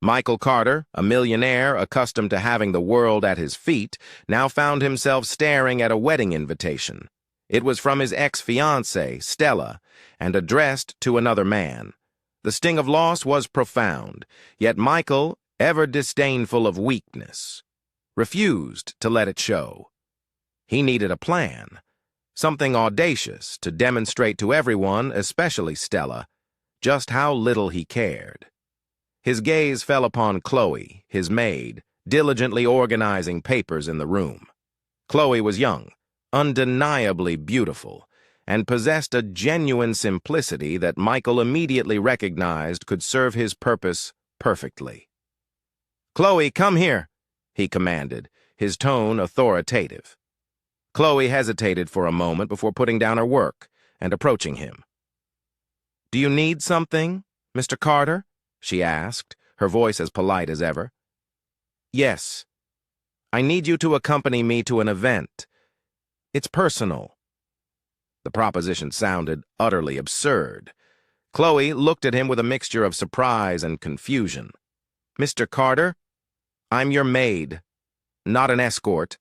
Michael Carter, a millionaire accustomed to having the world at his feet, now found himself staring at a wedding invitation. It was from his ex-fiancée, Stella, and addressed to another man. The sting of loss was profound, yet Michael, ever disdainful of weakness, refused to let it show. He needed a plan, something audacious to demonstrate to everyone, especially Stella, just how little he cared. His gaze fell upon Chloe, his maid, diligently organizing papers in the room. Chloe was young, undeniably beautiful, and possessed a genuine simplicity that Michael immediately recognized could serve his purpose perfectly. "Chloe, come here," he commanded, his tone authoritative. Chloe hesitated for a moment before putting down her work and approaching him. "Do you need something, Mr. Carter?" she asked, her voice as polite as ever. "Yes. I need you to accompany me to an event. It's personal." The proposition sounded utterly absurd. Chloe looked at him with a mixture of surprise and confusion. "Mr. Carter, I'm your maid, not an escort."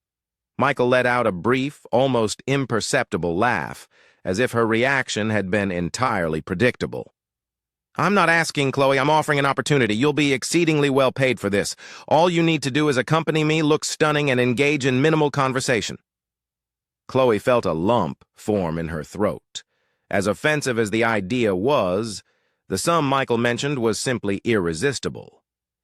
Michael let out a brief, almost imperceptible laugh, as if her reaction had been entirely predictable. "I'm not asking, Chloe. I'm offering an opportunity. You'll be exceedingly well paid for this. All you need to do is accompany me, look stunning, and engage in minimal conversation." Chloe felt a lump form in her throat. As offensive as the idea was, the sum Michael mentioned was simply irresistible.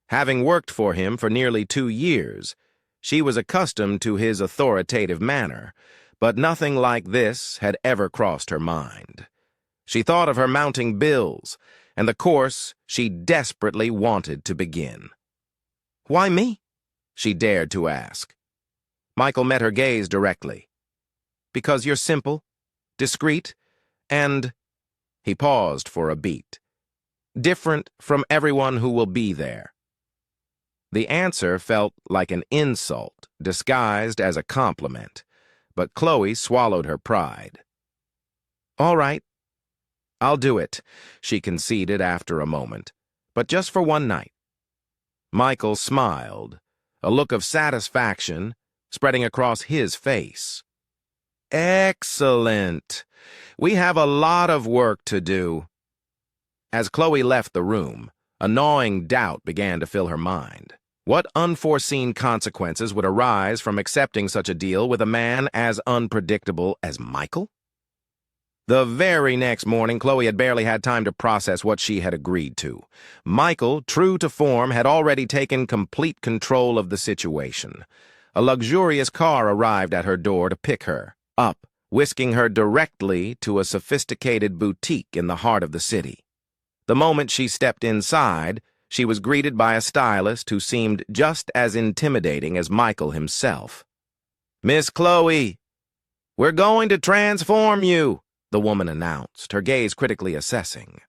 Having worked for him for nearly 2 years, she was accustomed to his authoritative manner, but nothing like this had ever crossed her mind. She thought of her mounting bills and the course she desperately wanted to begin. "Why me?" she dared to ask. Michael met her gaze directly. "Because you're simple, discreet, and—" he paused for a beat. "Different from everyone who will be there." The answer felt like an insult disguised as a compliment, but Chloe swallowed her pride. "All right, I'll do it," she conceded after a moment, "but just for one night." Michael smiled, a look of satisfaction spreading across his face. "Excellent. We have a lot of work to do." As Chloe left the room, a gnawing doubt began to fill her mind. What unforeseen consequences would arise from accepting such a deal with a man as unpredictable as Michael? The very next morning, Chloe had barely had time to process what she had agreed to. Michael, true to form, had already taken complete control of the situation. A luxurious car arrived at her door to pick her up, whisking her directly to a sophisticated boutique in the heart of the city. The moment she stepped inside, she was greeted by a stylist who seemed just as intimidating as Michael himself. "Miss Chloe, we're going to transform you," the woman announced, her gaze critically assessing.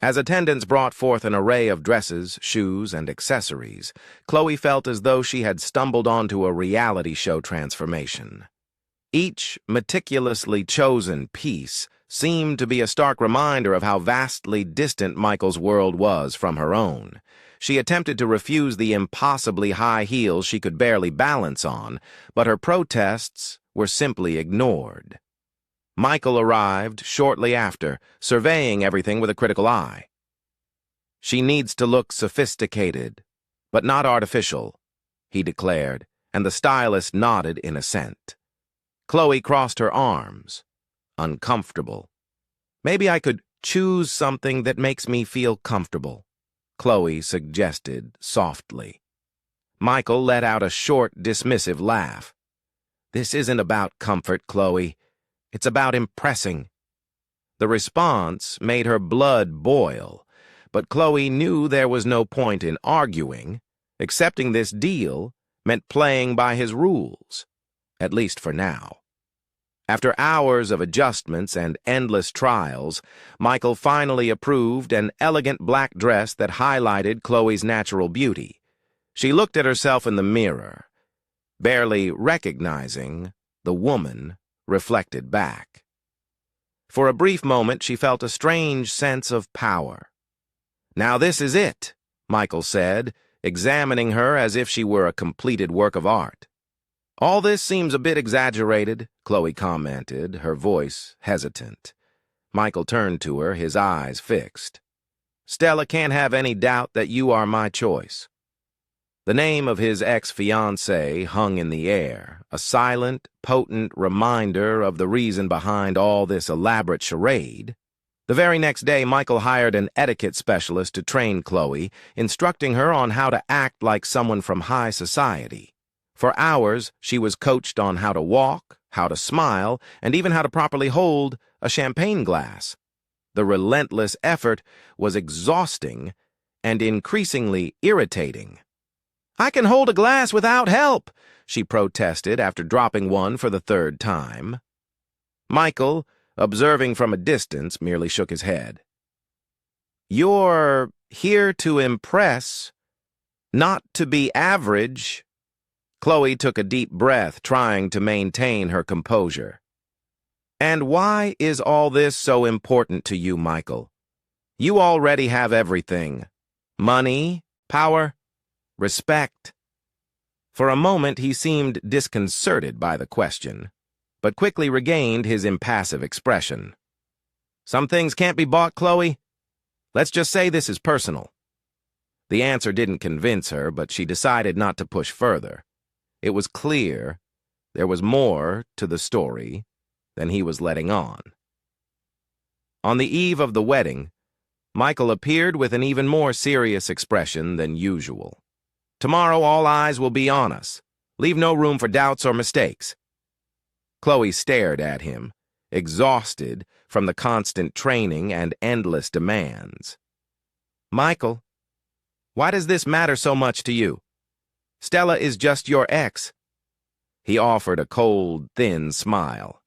As attendants brought forth an array of dresses, shoes, and accessories, Chloe felt as though she had stumbled onto a reality show transformation. Each meticulously chosen piece seemed to be a stark reminder of how vastly distant Michael's world was from her own. She attempted to refuse the impossibly high heels she could barely balance on, but her protests were simply ignored. Michael arrived shortly after, surveying everything with a critical eye. "She needs to look sophisticated, but not artificial," he declared, and the stylist nodded in assent. Chloe crossed her arms, uncomfortable. "Maybe I could choose something that makes me feel comfortable," Chloe suggested softly. Michael let out a short, dismissive laugh. "This isn't about comfort, Chloe. It's about impressing." The response made her blood boil, but Chloe knew there was no point in arguing. Accepting this deal meant playing by his rules, at least for now. After hours of adjustments and endless trials, Michael finally approved an elegant black dress that highlighted Chloe's natural beauty. She looked at herself in the mirror, barely recognizing the woman reflected back. For a brief moment, she felt a strange sense of power. "Now this is it," Michael said, examining her as if she were a completed work of art. All this seems a bit exaggerated, Chloe commented, her voice hesitant. Michael turned to her, his eyes fixed. Stella can't have any doubt that you are my choice. The name of his ex-fiancée hung in the air, a silent, potent reminder of the reason behind all this elaborate charade. The very next day, Michael hired an etiquette specialist to train Chloe, instructing her on how to act like someone from high society. For hours, she was coached on how to walk, how to smile, and even how to properly hold a champagne glass. The relentless effort was exhausting and increasingly irritating. "I can hold a glass without help," she protested after dropping one for the third time. Michael, observing from a distance, merely shook his head. "You're here to impress, not to be average." Chloe took a deep breath, trying to maintain her composure. "And why is all this so important to you, Michael? You already have everything. Money, power, respect." For a moment he seemed disconcerted by the question, but quickly regained his impassive expression. "Some things can't be bought, Chloe. Let's just say this is personal." The answer didn't convince her, but she decided not to push further. It was clear there was more to the story than he was letting on. On the eve of the wedding, Michael appeared with an even more serious expression than usual. "Tomorrow all eyes will be on us. Leave no room for doubts or mistakes." Chloe stared at him, exhausted from the constant training and endless demands. "Michael, why does this matter so much to you? Stella is just your ex." He offered a cold, thin smile.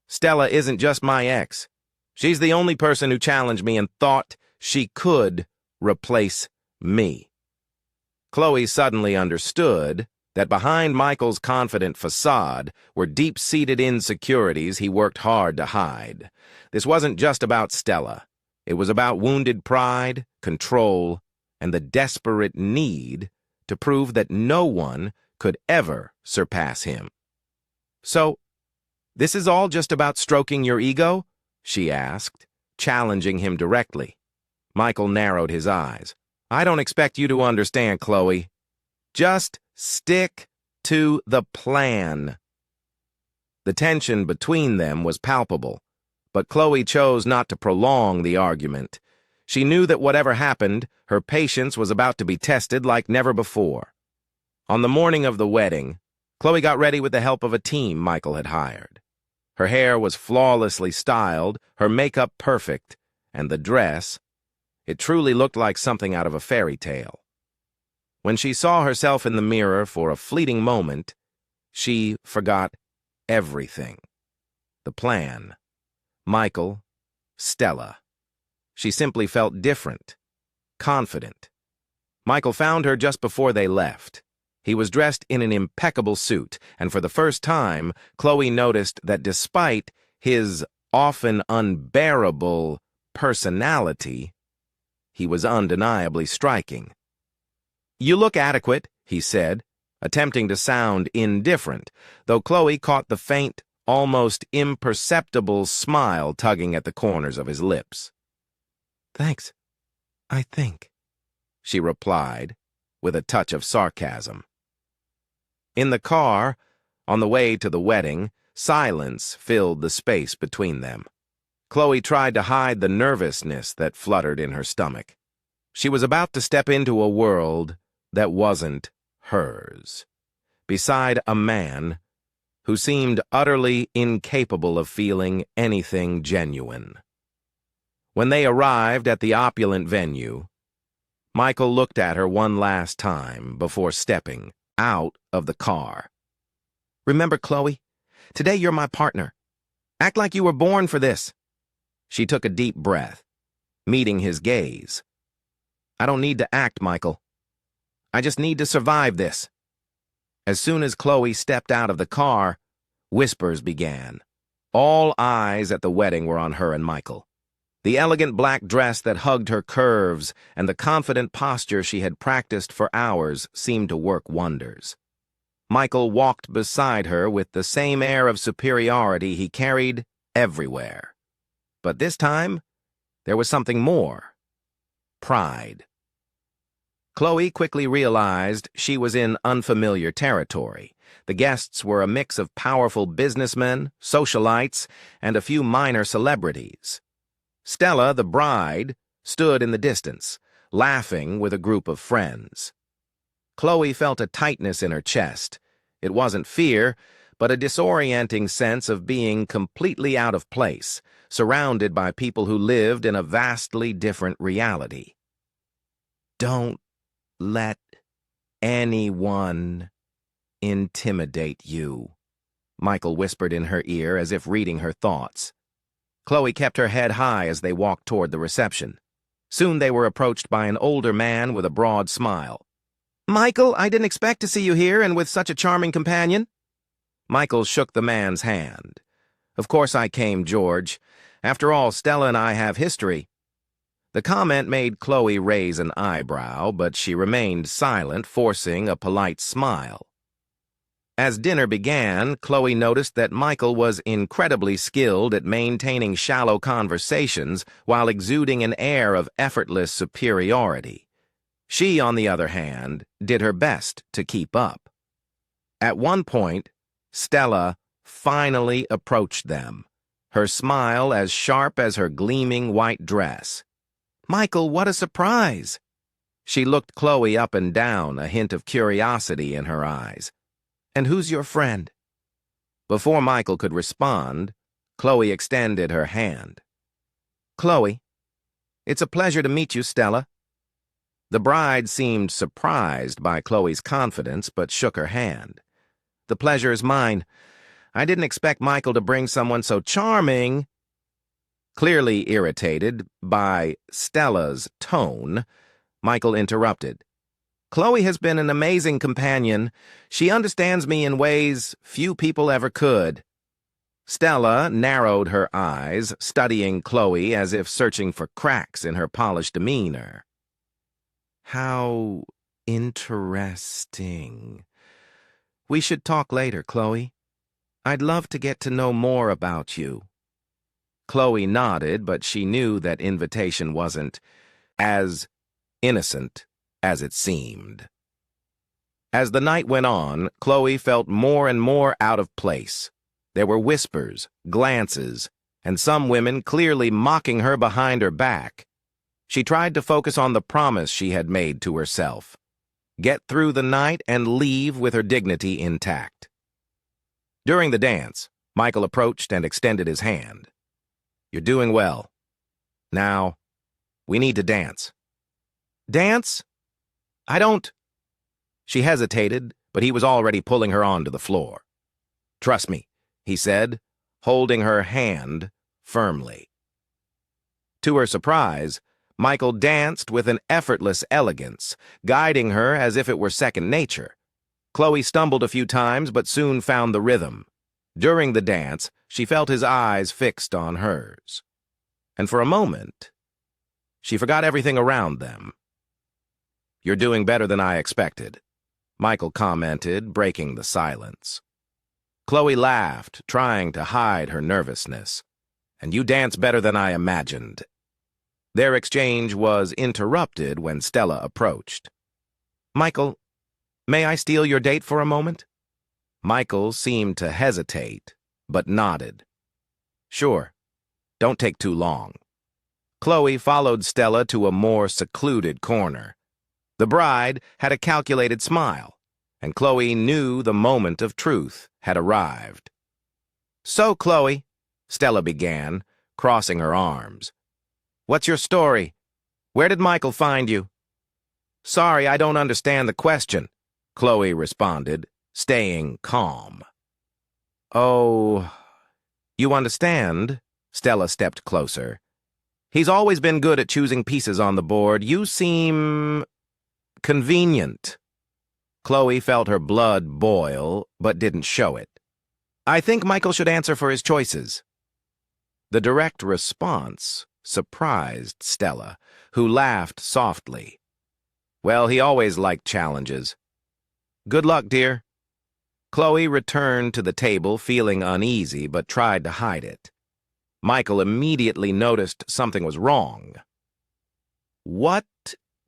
"Stella isn't just my ex. She's the only person who challenged me and thought she could replace me." Chloe suddenly understood that behind Michael's confident facade were deep-seated insecurities he worked hard to hide. This wasn't just about Stella. It was about wounded pride, control, and the desperate need to prove that no one could ever surpass him. "So, this is all just about stroking your ego?" she asked, challenging him directly. Michael narrowed his eyes. "I don't expect you to understand, Chloe. Just stick to the plan." The tension between them was palpable, but Chloe chose not to prolong the argument. She knew that whatever happened, her patience was about to be tested like never before. On the morning of the wedding, Chloe got ready with the help of a team Michael had hired. Her hair was flawlessly styled, her makeup perfect, and the dress, it truly looked like something out of a fairy tale. When she saw herself in the mirror for a fleeting moment, she forgot everything. The plan, Michael, Stella. She simply felt different, confident. Michael found her just before they left. He was dressed in an impeccable suit, and for the first time, Chloe noticed that despite his often unbearable personality, he was undeniably striking. "You look adequate," he said, attempting to sound indifferent, though Chloe caught the faint, almost imperceptible smile tugging at the corners of his lips. "Thanks, I think," she replied, with a touch of sarcasm. In the car, on the way to the wedding, silence filled the space between them. Chloe tried to hide the nervousness that fluttered in her stomach. She was about to step into a world that wasn't hers, beside a man who seemed utterly incapable of feeling anything genuine. When they arrived at the opulent venue, Michael looked at her one last time before stepping out of the car. "Remember, Chloe, today you're my partner. Act like you were born for this." She took a deep breath, meeting his gaze. "I don't need to act, Michael. I just need to survive this." As soon as Chloe stepped out of the car, whispers began. All eyes at the wedding were on her and Michael. The elegant black dress that hugged her curves and the confident posture she had practiced for hours seemed to work wonders. Michael walked beside her with the same air of superiority he carried everywhere. But this time, there was something more. Pride. Chloe quickly realized she was in unfamiliar territory. The guests were a mix of powerful businessmen, socialites, and a few minor celebrities. Stella, the bride, stood in the distance, laughing with a group of friends. Chloe felt a tightness in her chest. It wasn't fear, but a disorienting sense of being completely out of place, surrounded by people who lived in a vastly different reality. Don't let anyone intimidate you, Michael whispered in her ear as if reading her thoughts. Chloe kept her head high as they walked toward the reception. Soon they were approached by an older man with a broad smile. "Michael, I didn't expect to see you here and with such a charming companion." Michael shook the man's hand. "Of course I came, George. After all, Stella and I have history." The comment made Chloe raise an eyebrow, but she remained silent, forcing a polite smile. As dinner began, Chloe noticed that Michael was incredibly skilled at maintaining shallow conversations while exuding an air of effortless superiority. She, on the other hand, did her best to keep up. At one point, Stella finally approached them, her smile as sharp as her gleaming white dress. "Michael, what a surprise!" She looked Chloe up and down, a hint of curiosity in her eyes. "And who's your friend?" Before Michael could respond, Chloe extended her hand. "Chloe, it's a pleasure to meet you, Stella." The bride seemed surprised by Chloe's confidence, but shook her hand. "The pleasure is mine. I didn't expect Michael to bring someone so charming." Clearly irritated by Stella's tone, Michael interrupted. "Chloe has been an amazing companion. She understands me in ways few people ever could." Stella narrowed her eyes, studying Chloe as if searching for cracks in her polished demeanor. "How interesting. We should talk later, Chloe. I'd love to get to know more about you." Chloe nodded, but she knew that invitation wasn't as innocent as it seemed. As the night went on, Chloe felt more and more out of place. There were whispers, glances, and some women clearly mocking her behind her back. She tried to focus on the promise she had made to herself: get through the night and leave with her dignity intact. During the dance, Michael approached and extended his hand. "You're doing well. Now, we need to dance." "Dance? I don't—" She hesitated, but he was already pulling her onto the floor. "Trust me," he said, holding her hand firmly. To her surprise, Michael danced with an effortless elegance, guiding her as if it were second nature. Chloe stumbled a few times, but soon found the rhythm. During the dance, she felt his eyes fixed on hers. And for a moment, she forgot everything around them. "You're doing better than I expected," Michael commented, breaking the silence. Chloe laughed, trying to hide her nervousness. "And you dance better than I imagined." Their exchange was interrupted when Stella approached. "Michael, may I steal your date for a moment?" Michael seemed to hesitate, but nodded. "Sure. Don't take too long." Chloe followed Stella to a more secluded corner. The bride had a calculated smile, and Chloe knew the moment of truth had arrived. "So, Chloe," Stella began, crossing her arms, "what's your story? Where did Michael find you?" "Sorry, I don't understand the question," Chloe responded, staying calm. "Oh, you understand?" Stella stepped closer. "He's always been good at choosing pieces on the board. You seem convenient." Chloe felt her blood boil, but didn't show it. "I think Michael should answer for his choices." The direct response surprised Stella, who laughed softly. Well, he always liked challenges. Good luck, dear. Chloe returned to the table feeling uneasy but tried to hide it. Michael immediately noticed something was wrong. What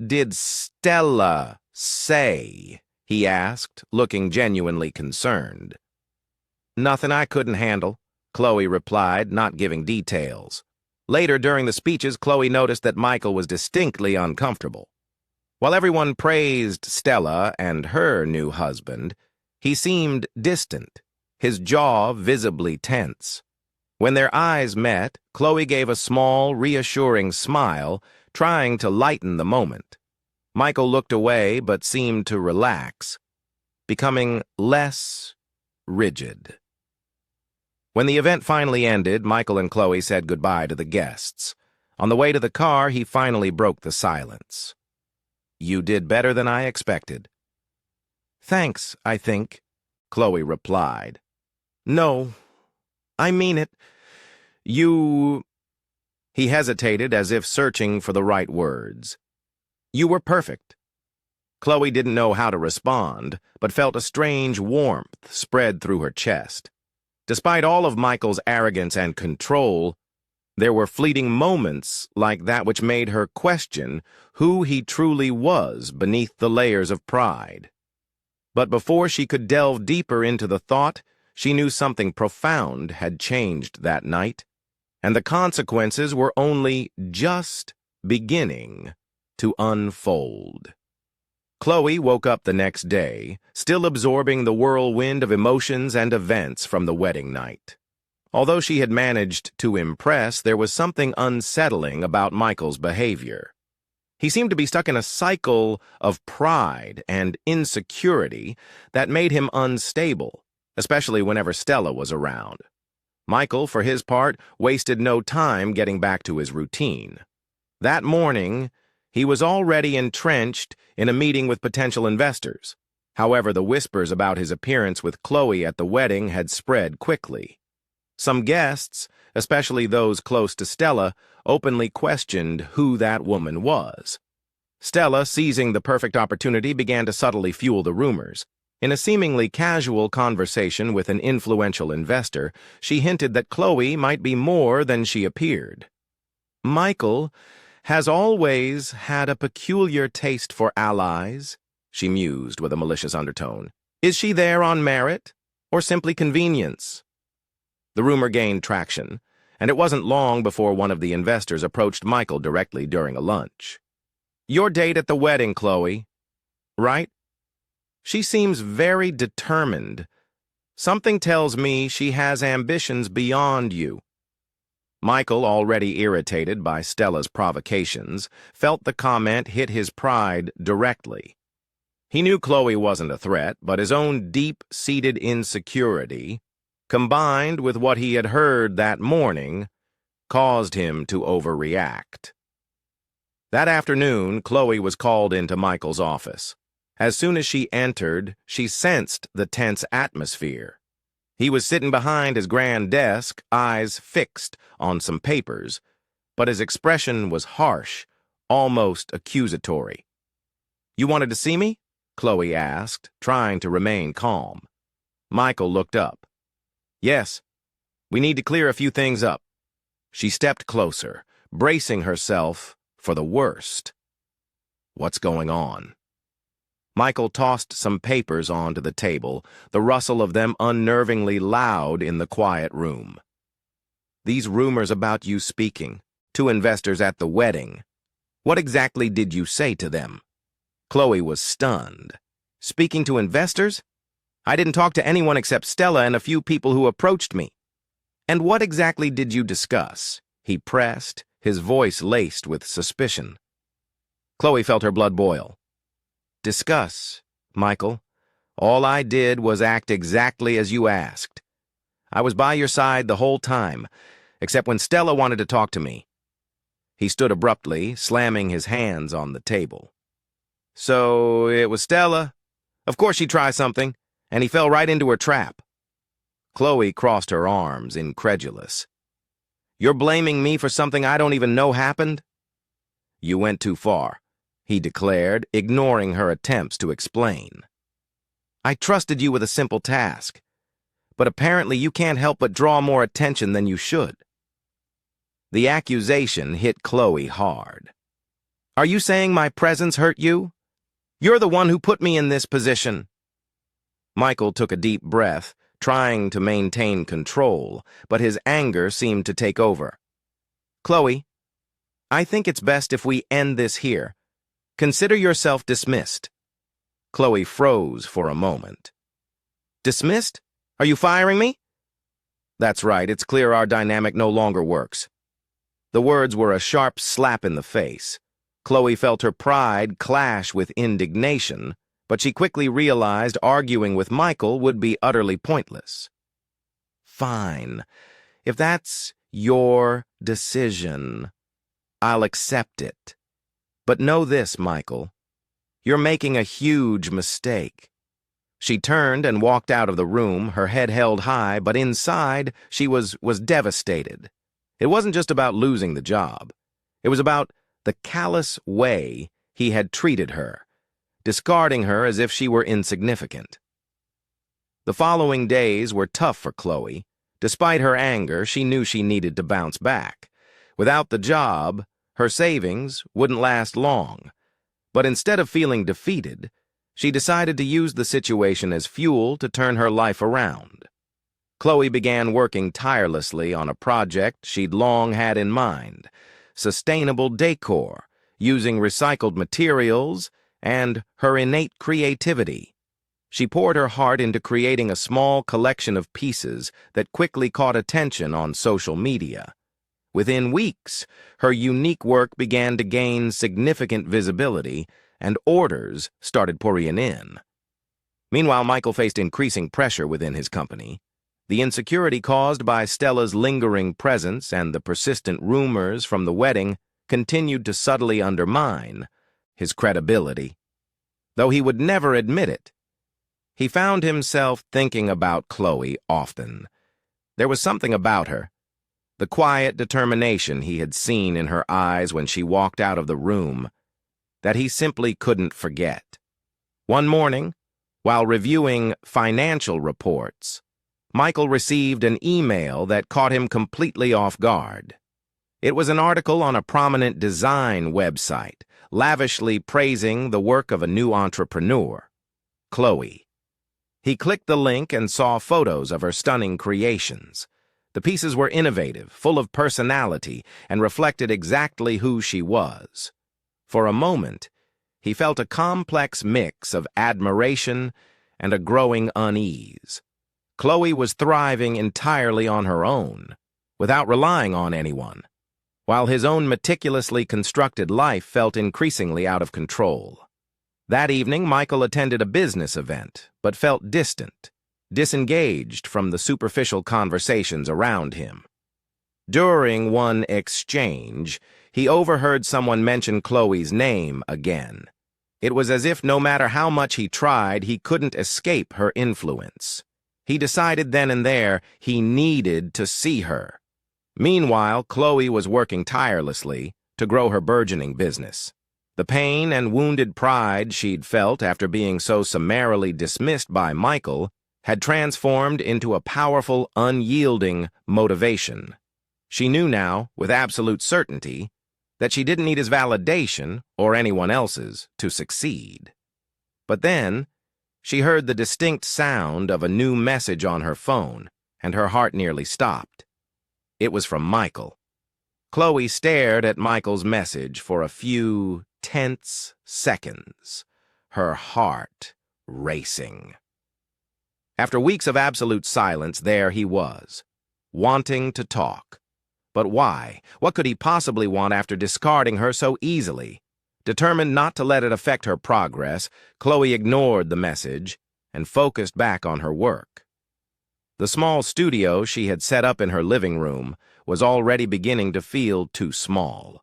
did Stella say? He asked, looking genuinely concerned. Nothing I couldn't handle, Chloe replied, not giving details. Later during the speeches, Chloe noticed that Michael was distinctly uncomfortable. While everyone praised Stella and her new husband, he seemed distant, his jaw visibly tense. When their eyes met, Chloe gave a small, reassuring smile, trying to lighten the moment. Michael looked away but seemed to relax, becoming less rigid. When the event finally ended, Michael and Chloe said goodbye to the guests. On the way to the car, he finally broke the silence. You did better than I expected. Thanks, I think, Chloe replied. No, I mean it. He hesitated as if searching for the right words. You were perfect. Chloe didn't know how to respond, but felt a strange warmth spread through her chest. Despite all of Michael's arrogance and control, there were fleeting moments like that which made her question who he truly was beneath the layers of pride. But before she could delve deeper into the thought, she knew something profound had changed that night, and the consequences were only just beginning to unfold. Chloe woke up the next day, still absorbing the whirlwind of emotions and events from the wedding night. Although she had managed to impress, there was something unsettling about Michael's behavior. He seemed to be stuck in a cycle of pride and insecurity that made him unstable, especially whenever Stella was around. Michael, for his part, wasted no time getting back to his routine. That morning, he was already entrenched in a meeting with potential investors. However, the whispers about his appearance with Chloe at the wedding had spread quickly. Some guests, especially those close to Stella, openly questioned who that woman was. Stella, seizing the perfect opportunity, began to subtly fuel the rumors. In a seemingly casual conversation with an influential investor, she hinted that Chloe might be more than she appeared. Michael has always had a peculiar taste for allies, she mused with a malicious undertone. Is she there on merit, or simply convenience? The rumor gained traction, and it wasn't long before one of the investors approached Michael directly during a lunch. Your date at the wedding, Chloe, right? She seems very determined. Something tells me she has ambitions beyond you. Michael, already irritated by Stella's provocations, felt the comment hit his pride directly. He knew Chloe wasn't a threat, but his own deep-seated insecurity, combined with what he had heard that morning, caused him to overreact. That afternoon, Chloe was called into Michael's office. As soon as she entered, she sensed the tense atmosphere. He was sitting behind his grand desk, eyes fixed on some papers, but his expression was harsh, almost accusatory. You wanted to see me? Chloe asked, trying to remain calm. Michael looked up. Yes, we need to clear a few things up. She stepped closer, bracing herself for the worst. What's going on? Michael tossed some papers onto the table, the rustle of them unnervingly loud in the quiet room. These rumors about you speaking to investors at the wedding. What exactly did you say to them? Chloe was stunned. Speaking to investors? I didn't talk to anyone except Stella and a few people who approached me. And what exactly did you discuss? He pressed, his voice laced with suspicion. Chloe felt her blood boil. Discuss, Michael. All I did was act exactly as you asked. I was by your side the whole time, except when Stella wanted to talk to me. He stood abruptly, slamming his hands on the table. So it was Stella. Of course she'd try something, and he fell right into her trap. Chloe crossed her arms, incredulous. You're blaming me for something I don't even know happened? You went too far, he declared, ignoring her attempts to explain. I trusted you with a simple task, but apparently you can't help but draw more attention than you should. The accusation hit Chloe hard. Are you saying my presence hurt you? You're the one who put me in this position. Michael took a deep breath, trying to maintain control, but his anger seemed to take over. Chloe, I think it's best if we end this here. Consider yourself dismissed. Chloe froze for a moment. Dismissed? Are you firing me? That's right, it's clear our dynamic no longer works. The words were a sharp slap in the face. Chloe felt her pride clash with indignation, but she quickly realized arguing with Michael would be utterly pointless. Fine. If that's your decision, I'll accept it. But know this, Michael. You're making a huge mistake. She turned and walked out of the room, her head held high, but inside she was devastated. It wasn't just about losing the job. It was about the callous way he had treated her, discarding her as if she were insignificant. The following days were tough for Chloe. Despite her anger, she knew she needed to bounce back. Without the job, her savings wouldn't last long. But instead of feeling defeated, she decided to use the situation as fuel to turn her life around. Chloe began working tirelessly on a project she'd long had in mind: sustainable decor, using recycled materials and her innate creativity. She poured her heart into creating a small collection of pieces that quickly caught attention on social media. Within weeks, her unique work began to gain significant visibility, and orders started pouring in. Meanwhile, Michael faced increasing pressure within his company. The insecurity caused by Stella's lingering presence and the persistent rumors from the wedding continued to subtly undermine his credibility. Though he would never admit it, he found himself thinking about Chloe often. There was something about her, the quiet determination he had seen in her eyes when she walked out of the room, that he simply couldn't forget. One morning, while reviewing financial reports, Michael received an email that caught him completely off guard. It was an article on a prominent design website, lavishly praising the work of a new entrepreneur, Chloe. He clicked the link and saw photos of her stunning creations. The pieces were innovative, full of personality, and reflected exactly who she was. For a moment, he felt a complex mix of admiration and a growing unease. Chloe was thriving entirely on her own, without relying on anyone, while his own meticulously constructed life felt increasingly out of control. That evening, Michael attended a business event, but felt distant, disengaged from the superficial conversations around him. During one exchange, he overheard someone mention Chloe's name again. It was as if no matter how much he tried, he couldn't escape her influence. He decided then and there he needed to see her. Meanwhile, Chloe was working tirelessly to grow her burgeoning business. The pain and wounded pride she'd felt after being so summarily dismissed by Michael had transformed into a powerful, unyielding motivation. She knew now, with absolute certainty, that she didn't need his validation, or anyone else's, to succeed. But then, she heard the distinct sound of a new message on her phone, and her heart nearly stopped. It was from Michael. Chloe stared at Michael's message for a few tense seconds, her heart racing. After weeks of absolute silence, there he was, wanting to talk. But why? What could he possibly want after discarding her so easily? Determined not to let it affect her progress, Chloe ignored the message and focused back on her work. The small studio she had set up in her living room was already beginning to feel too small.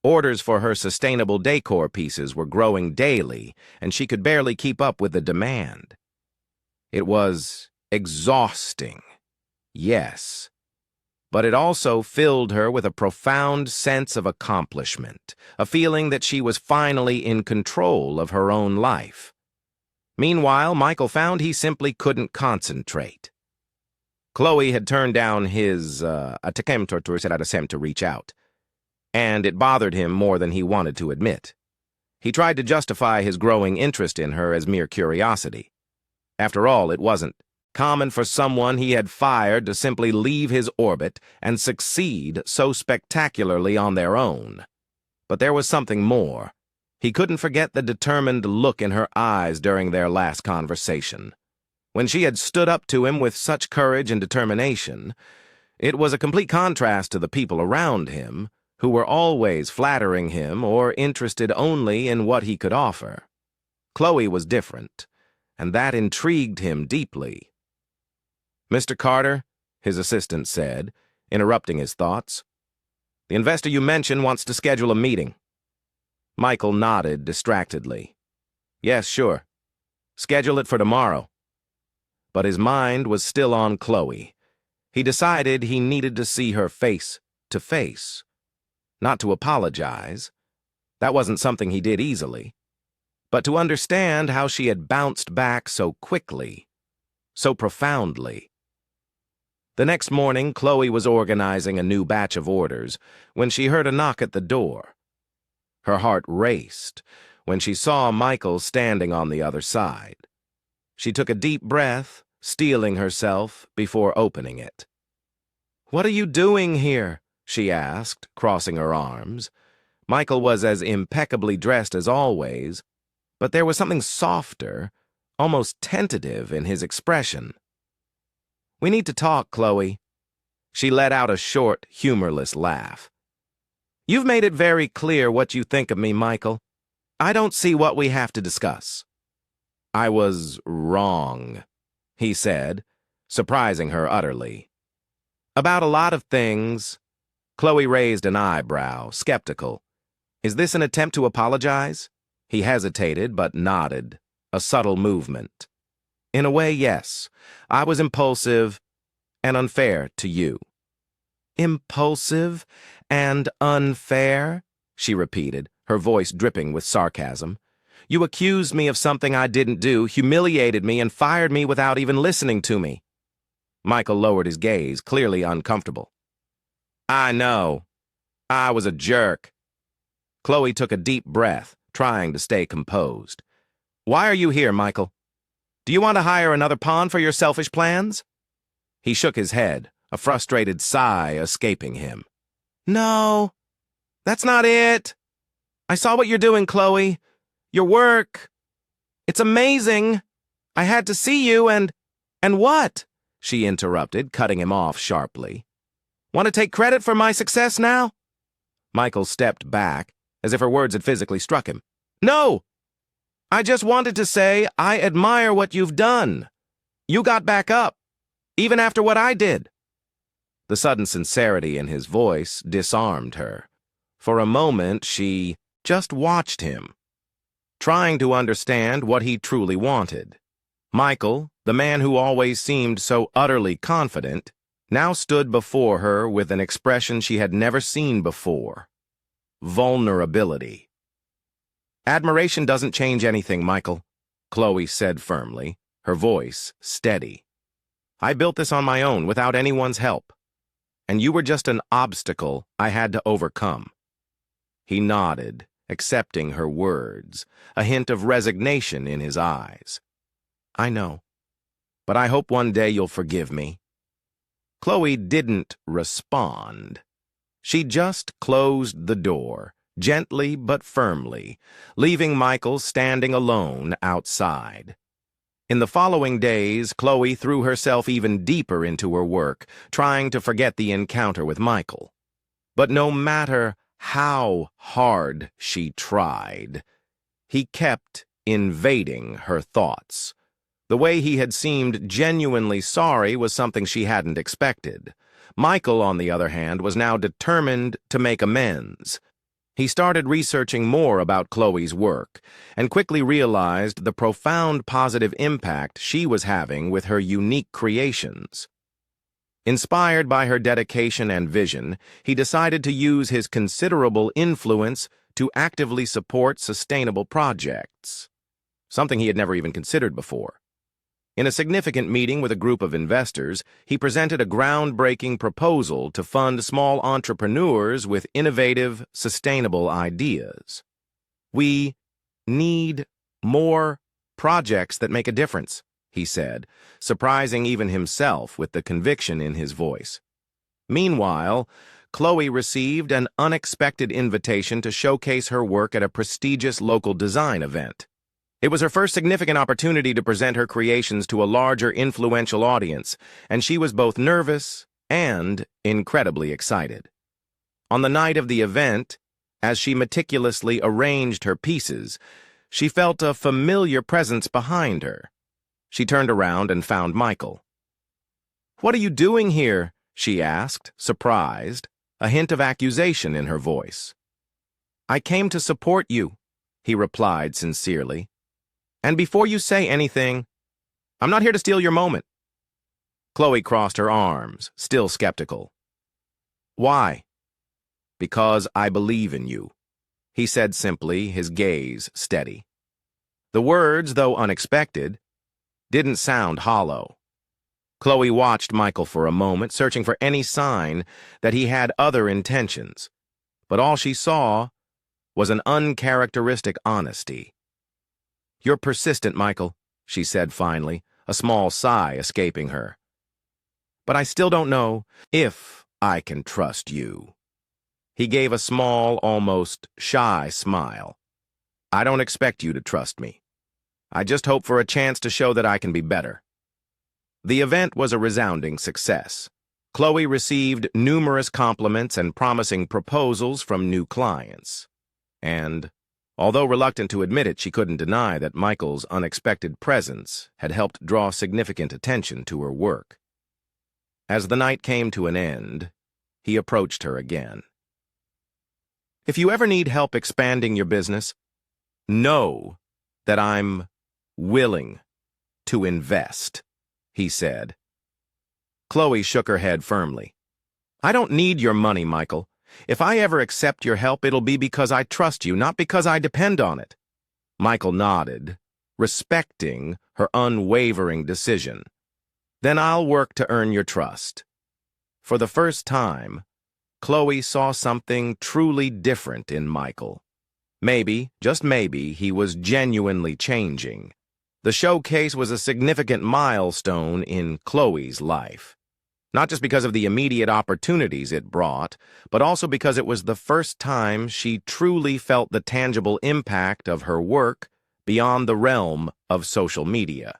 Orders for her sustainable decor pieces were growing daily, and she could barely keep up with the demand. It was exhausting, yes, but it also filled her with a profound sense of accomplishment, a feeling that she was finally in control of her own life. Meanwhile, Michael found he simply couldn't concentrate. Chloe had turned down his attempt to reach out, and it bothered him more than he wanted to admit. He tried to justify his growing interest in her as mere curiosity. After all, it wasn't common for someone he had fired to simply leave his orbit and succeed so spectacularly on their own. But there was something more. He couldn't forget the determined look in her eyes during their last conversation. When she had stood up to him with such courage and determination, it was a complete contrast to the people around him, who were always flattering him or interested only in what he could offer. Chloe was different, and that intrigued him deeply. "Mr. Carter," his assistant said, interrupting his thoughts, "the investor you mentioned wants to schedule a meeting." Michael nodded distractedly. "Yes, sure. Schedule it for tomorrow." But his mind was still on Chloe. He decided he needed to see her face to face. Not to apologize. That wasn't something he did easily. But to understand how she had bounced back so quickly, so profoundly. The next morning, Chloe was organizing a new batch of orders when she heard a knock at the door. Her heart raced when she saw Michael standing on the other side. She took a deep breath, steeling herself before opening it. "What are you doing here?" she asked, crossing her arms. Michael was as impeccably dressed as always, but there was something softer, almost tentative in his expression. "We need to talk, Chloe." She let out a short, humorless laugh. "You've made it very clear what you think of me, Michael. I don't see what we have to discuss." "I was wrong," he said, surprising her utterly. "About a lot of things." Chloe raised an eyebrow, skeptical. "Is this an attempt to apologize?" He hesitated, but nodded, a subtle movement. "In a way, yes. I was impulsive and unfair to you." "Impulsive and unfair?" she repeated, her voice dripping with sarcasm. "You accused me of something I didn't do, humiliated me, and fired me without even listening to me." Michael lowered his gaze, clearly uncomfortable. "I know. I was a jerk." Chloe took a deep breath, trying to stay composed. "Why are you here, Michael? Do you want to hire another pawn for your selfish plans?" He shook his head, a frustrated sigh escaping him. "No, that's not it. I saw what you're doing, Chloe. Your work. It's amazing. I had to see you and what?" she interrupted, cutting him off sharply. "Want to take credit for my success now?" Michael stepped back, as if her words had physically struck him. "No! I just wanted to say I admire what you've done. You got back up, even after what I did." The sudden sincerity in his voice disarmed her. For a moment, she just watched him, trying to understand what he truly wanted. Michael, the man who always seemed so utterly confident, now stood before her with an expression she had never seen before: vulnerability. "Admiration doesn't change anything, Michael," Chloe said firmly, her voice steady. "I built this on my own without anyone's help, and you were just an obstacle I had to overcome." He nodded, accepting her words, a hint of resignation in his eyes. "I know, but I hope one day you'll forgive me." Chloe didn't respond. She just closed the door, gently but firmly, leaving Michael standing alone outside. In the following days, Chloe threw herself even deeper into her work, trying to forget the encounter with Michael. But no matter how hard she tried, he kept invading her thoughts. The way he had seemed genuinely sorry was something she hadn't expected. Michael, on the other hand, was now determined to make amends. He started researching more about Chloe's work and quickly realized the profound positive impact she was having with her unique creations. Inspired by her dedication and vision, he decided to use his considerable influence to actively support sustainable projects, something he had never even considered before. In a significant meeting with a group of investors, he presented a groundbreaking proposal to fund small entrepreneurs with innovative, sustainable ideas. "We need more projects that make a difference," he said, surprising even himself with the conviction in his voice. Meanwhile, Chloe received an unexpected invitation to showcase her work at a prestigious local design event. It was her first significant opportunity to present her creations to a larger, influential audience, and she was both nervous and incredibly excited. On the night of the event, as she meticulously arranged her pieces, she felt a familiar presence behind her. She turned around and found Michael. "What are you doing here?" she asked, surprised, a hint of accusation in her voice. "I came to support you," he replied sincerely. "And before you say anything, I'm not here to steal your moment." Chloe crossed her arms, still skeptical. "Why?" "Because I believe in you," he said simply, his gaze steady. The words, though unexpected, didn't sound hollow. Chloe watched Michael for a moment, searching for any sign that he had other intentions, but all she saw was an uncharacteristic honesty. "You're persistent, Michael," she said finally, a small sigh escaping her. "But I still don't know if I can trust you." He gave a small, almost shy smile. "I don't expect you to trust me. I just hope for a chance to show that I can be better." The event was a resounding success. Chloe received numerous compliments and promising proposals from new clients. And, although reluctant to admit it, she couldn't deny that Michael's unexpected presence had helped draw significant attention to her work. As the night came to an end, he approached her again. "If you ever need help expanding your business, know that I'm willing to invest," he said. Chloe shook her head firmly. "I don't need your money, Michael. If I ever accept your help, it'll be because I trust you, not because I depend on it." Michael nodded, respecting her unwavering decision. "Then I'll work to earn your trust." For the first time, Chloe saw something truly different in Michael. Maybe, just maybe, he was genuinely changing. The showcase was a significant milestone in Chloe's life. Not just because of the immediate opportunities it brought, but also because it was the first time she truly felt the tangible impact of her work beyond the realm of social media.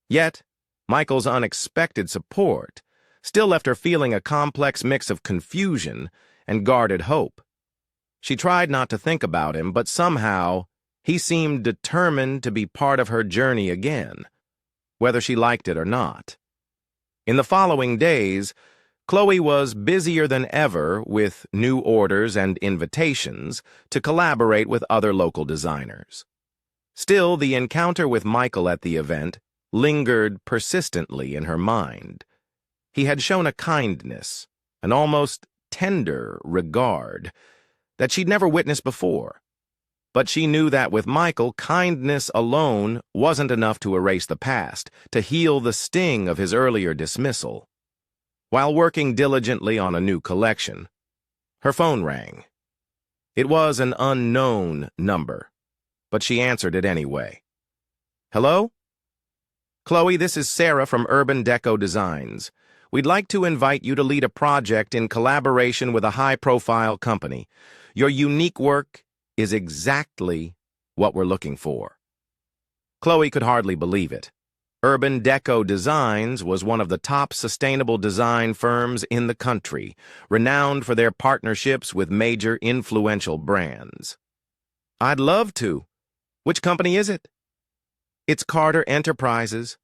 Yet, Michael's unexpected support still left her feeling a complex mix of confusion and guarded hope. She tried not to think about him, but somehow he seemed determined to be part of her journey again, whether she liked it or not. In the following days, Chloe was busier than ever with new orders and invitations to collaborate with other local designers. Still, the encounter with Michael at the event lingered persistently in her mind. He had shown a kindness, an almost tender regard, that she'd never witnessed before. But she knew that with Michael, kindness alone wasn't enough to erase the past, to heal the sting of his earlier dismissal. While working diligently on a new collection, her phone rang. It was an unknown number, but she answered it anyway. "Hello? Chloe, this is Sarah from Urban Deco Designs. We'd like to invite you to lead a project in collaboration with a high-profile company. Your unique work is exactly what we're looking for." Chloe could hardly believe it. Urban Deco Designs was one of the top sustainable design firms in the country, renowned for their partnerships with major influential brands. "I'd love to. Which company is it?" "It's Carter Enterprises."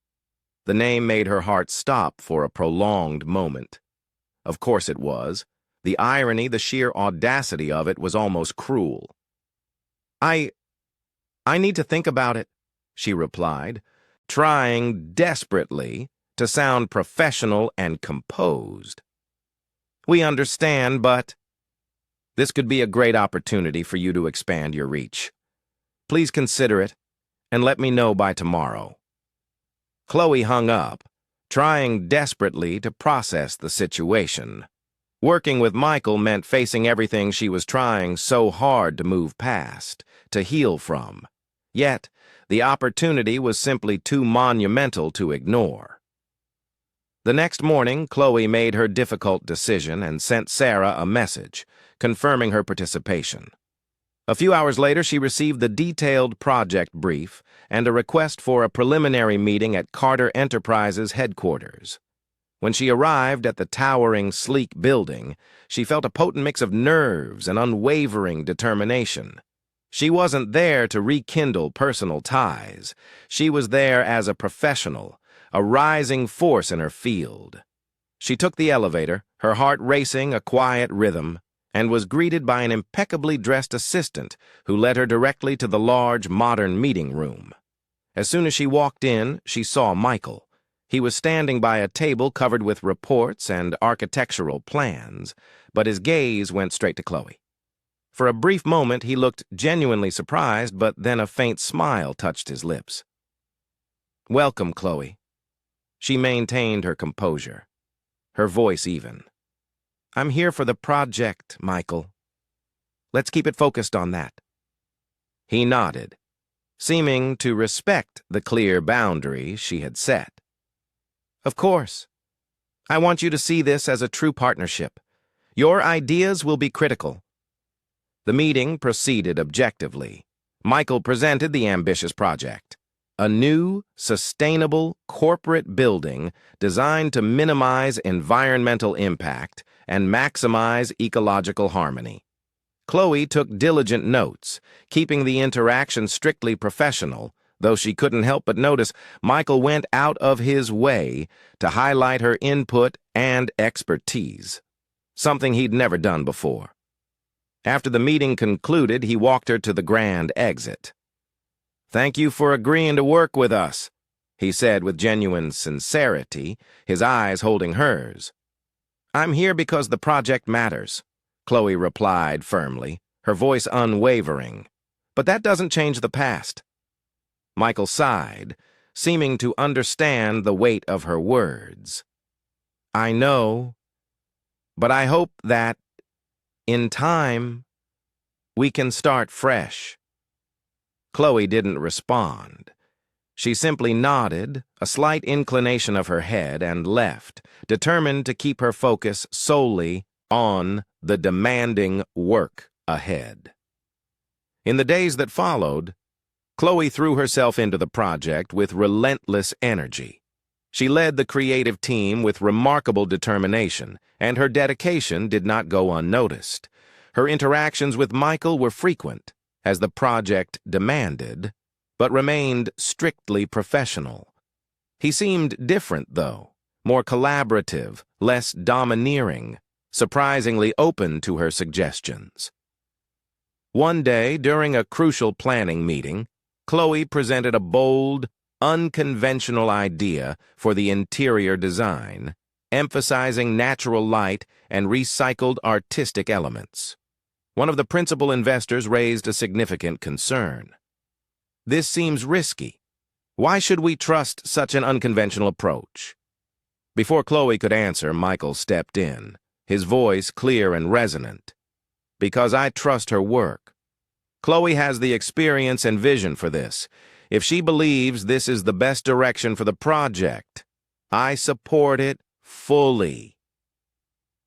The name made her heart stop for a prolonged moment. Of course it was. The irony, the sheer audacity of it was almost cruel. I need to think about it," she replied, trying desperately to sound professional and composed. "We understand, but this could be a great opportunity for you to expand your reach. Please consider it and let me know by tomorrow." Chloe hung up, trying desperately to process the situation. Working with Michael meant facing everything she was trying so hard to move past, to heal from. Yet, the opportunity was simply too monumental to ignore. The next morning, Chloe made her difficult decision and sent Sarah a message, confirming her participation. A few hours later, she received the detailed project brief and a request for a preliminary meeting at Carter Enterprises headquarters. When she arrived at the towering, sleek building, she felt a potent mix of nerves and unwavering determination. She wasn't there to rekindle personal ties. She was there as a professional, a rising force in her field. She took the elevator, her heart racing a quiet rhythm, and was greeted by an impeccably dressed assistant who led her directly to the large, modern meeting room. As soon as she walked in, she saw Michael. He was standing by a table covered with reports and architectural plans, but his gaze went straight to Chloe. For a brief moment, he looked genuinely surprised, but then a faint smile touched his lips. "Welcome, Chloe." She maintained her composure, her voice even. "I'm here for the project, Michael. Let's keep it focused on that." He nodded, seeming to respect the clear boundary she had set. "Of course. I want you to see this as a true partnership. Your ideas will be critical." The meeting proceeded objectively. Michael presented the ambitious project, a new, sustainable corporate building designed to minimize environmental impact and maximize ecological harmony. Chloe took diligent notes, keeping the interaction strictly professional, though she couldn't help but notice Michael went out of his way to highlight her input and expertise, something he'd never done before. After the meeting concluded, he walked her to the grand exit. "Thank you for agreeing to work with us," he said with genuine sincerity, his eyes holding hers. "I'm here because the project matters," Chloe replied firmly, her voice unwavering. "But that doesn't change the past." Michael sighed, seeming to understand the weight of her words. "I know, but I hope that, in time, we can start fresh." Chloe didn't respond. She simply nodded, a slight inclination of her head, and left, determined to keep her focus solely on the demanding work ahead. In the days that followed, Chloe threw herself into the project with relentless energy. She led the creative team with remarkable determination, and her dedication did not go unnoticed. Her interactions with Michael were frequent, as the project demanded, but remained strictly professional. He seemed different, though, more collaborative, less domineering, surprisingly open to her suggestions. One day, during a crucial planning meeting, Chloe presented a bold, unconventional idea for the interior design, emphasizing natural light and recycled artistic elements. One of the principal investors raised a significant concern. "This seems risky. Why should we trust such an unconventional approach?" Before Chloe could answer, Michael stepped in, his voice clear and resonant. "Because I trust her work. Chloe has the experience and vision for this. If she believes this is the best direction for the project, I support it fully."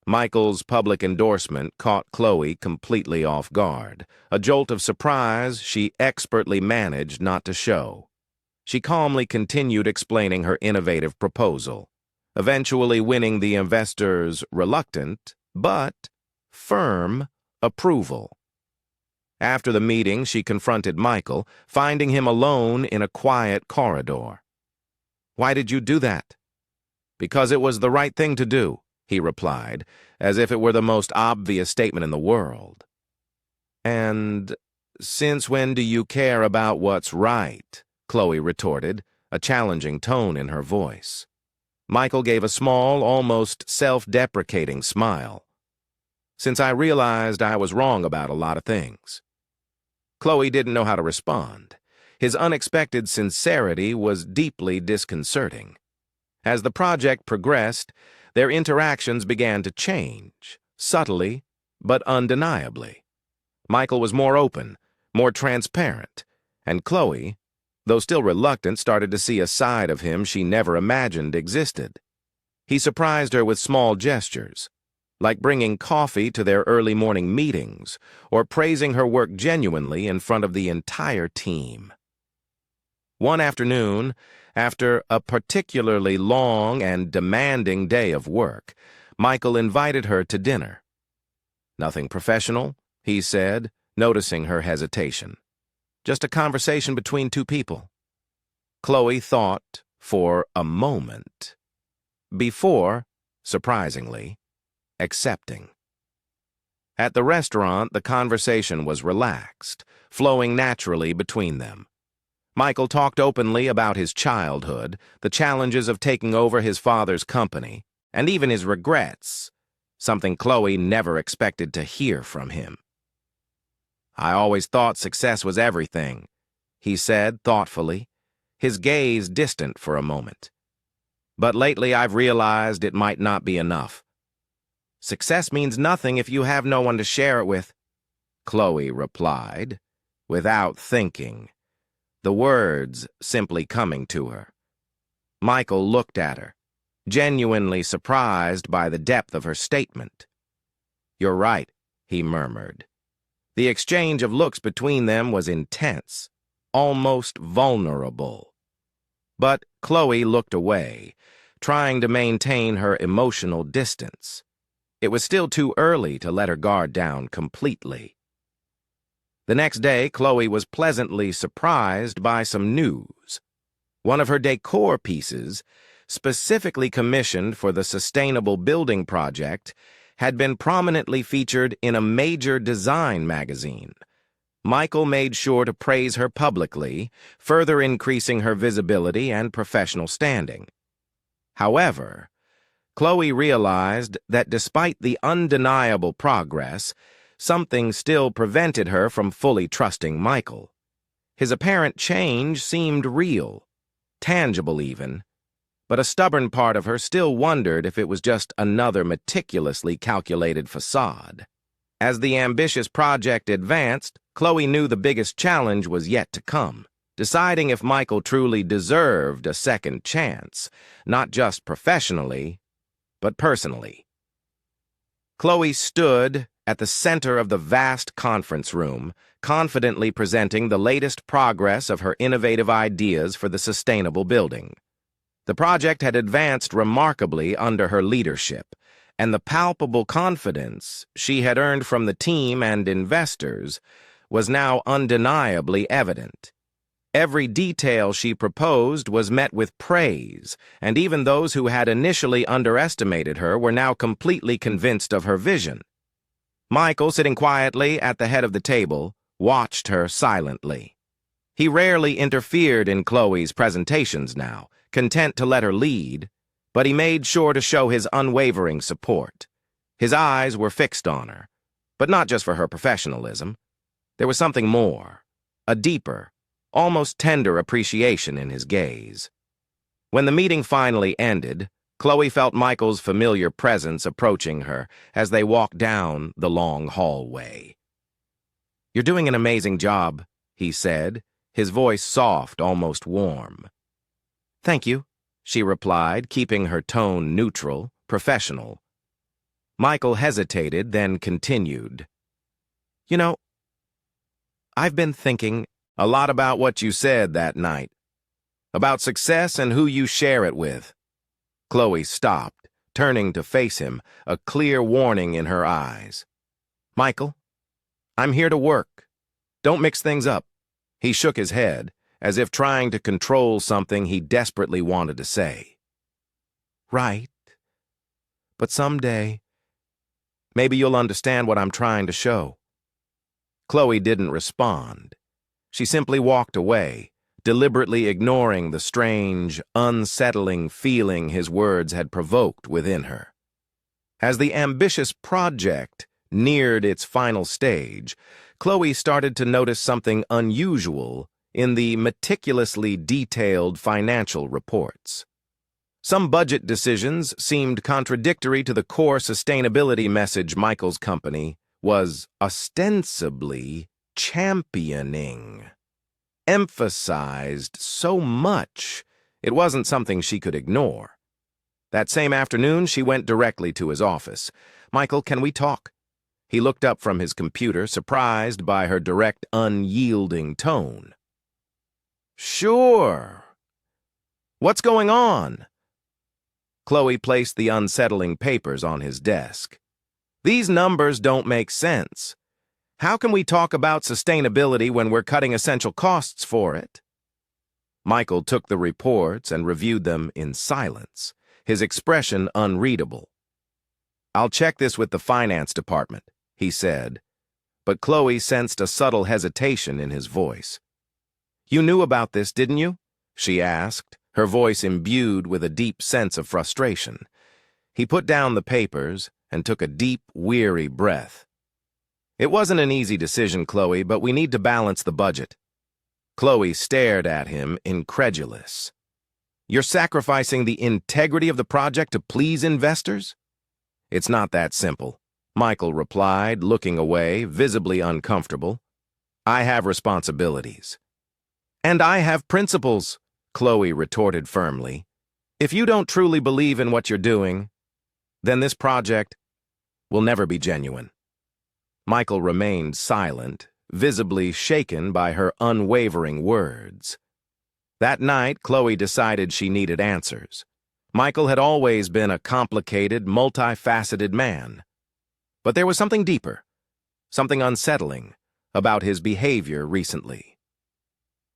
Michael's public endorsement caught Chloe completely off guard, a jolt of surprise she expertly managed not to show. She calmly continued explaining her innovative proposal, eventually winning the investor's reluctant but firm approval. After the meeting, she confronted Michael, finding him alone in a quiet corridor. "Why did you do that?" "Because it was the right thing to do," he replied, as if it were the most obvious statement in the world. "And since when do you care about what's right?" Chloe retorted, a challenging tone in her voice. Michael gave a small, almost self-deprecating smile. Since I realized I was wrong about a lot of things. Chloe didn't know how to respond. His unexpected sincerity was deeply disconcerting. As the project progressed, their interactions began to change, subtly but undeniably. Michael was more open, more transparent, and Chloe, though still reluctant, started to see a side of him she never imagined existed. He surprised her with small gestures, like bringing coffee to their early morning meetings or praising her work genuinely in front of the entire team. One afternoon, after a particularly long and demanding day of work, Michael invited her to dinner. "Nothing professional," he said, noticing her hesitation. "Just a conversation between two people." Chloe thought for a moment before, surprisingly, accepting. At the restaurant, the conversation was relaxed, flowing naturally between them. Michael talked openly about his childhood, the challenges of taking over his father's company, and even his regrets, something Chloe never expected to hear from him. "I always thought success was everything," he said thoughtfully, his gaze distant for a moment. "But lately I've realized it might not be enough." "Success means nothing if you have no one to share it with," Chloe replied, without thinking, the words simply coming to her. Michael looked at her, genuinely surprised by the depth of her statement. "You're right," he murmured. The exchange of looks between them was intense, almost vulnerable. But Chloe looked away, trying to maintain her emotional distance. It was still too early to let her guard down completely. The next day, Chloe was pleasantly surprised by some news. One of her decor pieces, specifically commissioned for the sustainable building project, had been prominently featured in a major design magazine. Michael made sure to praise her publicly, further increasing her visibility and professional standing. However, Chloe realized that despite the undeniable progress, something still prevented her from fully trusting Michael. His apparent change seemed real, tangible even, but a stubborn part of her still wondered if it was just another meticulously calculated facade. As the ambitious project advanced, Chloe knew the biggest challenge was yet to come, deciding if Michael truly deserved a second chance, not just professionally, but personally. Chloe stood at the center of the vast conference room, confidently presenting the latest progress of her innovative ideas for the sustainable building. The project had advanced remarkably under her leadership, and the palpable confidence she had earned from the team and investors was now undeniably evident. Every detail she proposed was met with praise, and even those who had initially underestimated her were now completely convinced of her vision. Michael, sitting quietly at the head of the table, watched her silently. He rarely interfered in Chloe's presentations now, content to let her lead, but he made sure to show his unwavering support. His eyes were fixed on her, but not just for her professionalism. There was something more, a deeper, almost tender appreciation in his gaze. When the meeting finally ended, Chloe felt Michael's familiar presence approaching her as they walked down the long hallway. "You're doing an amazing job," he said, his voice soft, almost warm. "Thank you," she replied, keeping her tone neutral, professional. Michael hesitated, then continued. "You know, I've been thinking a lot about what you said that night, about success and who you share it with." Chloe stopped, turning to face him, a clear warning in her eyes. "Michael, I'm here to work. Don't mix things up." He shook his head, as if trying to control something he desperately wanted to say. "Right. But someday, maybe you'll understand what I'm trying to show." Chloe didn't respond. She simply walked away, deliberately ignoring the strange, unsettling feeling his words had provoked within her. As the ambitious project neared its final stage, Chloe started to notice something unusual in the meticulously detailed financial reports. Some budget decisions seemed contradictory to the core sustainability message Michael's company was ostensibly championing. Emphasized so much, it wasn't something she could ignore. That same afternoon, she went directly to his office. "Michael, can we talk?" He looked up from his computer, surprised by her direct, unyielding tone. "Sure. What's going on?" Chloe placed the unsettling papers on his desk. "These numbers don't make sense. How can we talk about sustainability when we're cutting essential costs for it?" Michael took the reports and reviewed them in silence, his expression unreadable. "I'll check this with the finance department," he said, but Chloe sensed a subtle hesitation in his voice. "You knew about this, didn't you?" she asked, her voice imbued with a deep sense of frustration. He put down the papers and took a deep, weary breath. "It wasn't an easy decision, Chloe, but we need to balance the budget." Chloe stared at him, incredulous. "You're sacrificing the integrity of the project to please investors?" "It's not that simple," Michael replied, looking away, visibly uncomfortable. "I have responsibilities." "And I have principles," Chloe retorted firmly. "If you don't truly believe in what you're doing, then this project will never be genuine." Michael remained silent, visibly shaken by her unwavering words. That night, Chloe decided she needed answers. Michael had always been a complicated, multifaceted man. But there was something deeper, something unsettling, about his behavior recently.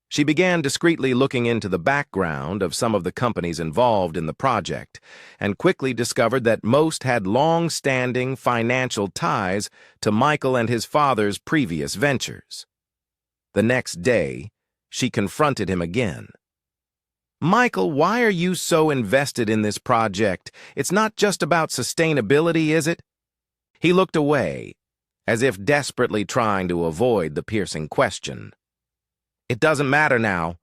She began discreetly looking into the background of some of the companies involved in the project and quickly discovered that most had long-standing financial ties to Michael and his father's previous ventures. The next day, she confronted him again. "Michael, why are you so invested in this project? It's not just about sustainability, is it?" He looked away, as if desperately trying to avoid the piercing question. "It doesn't matter now."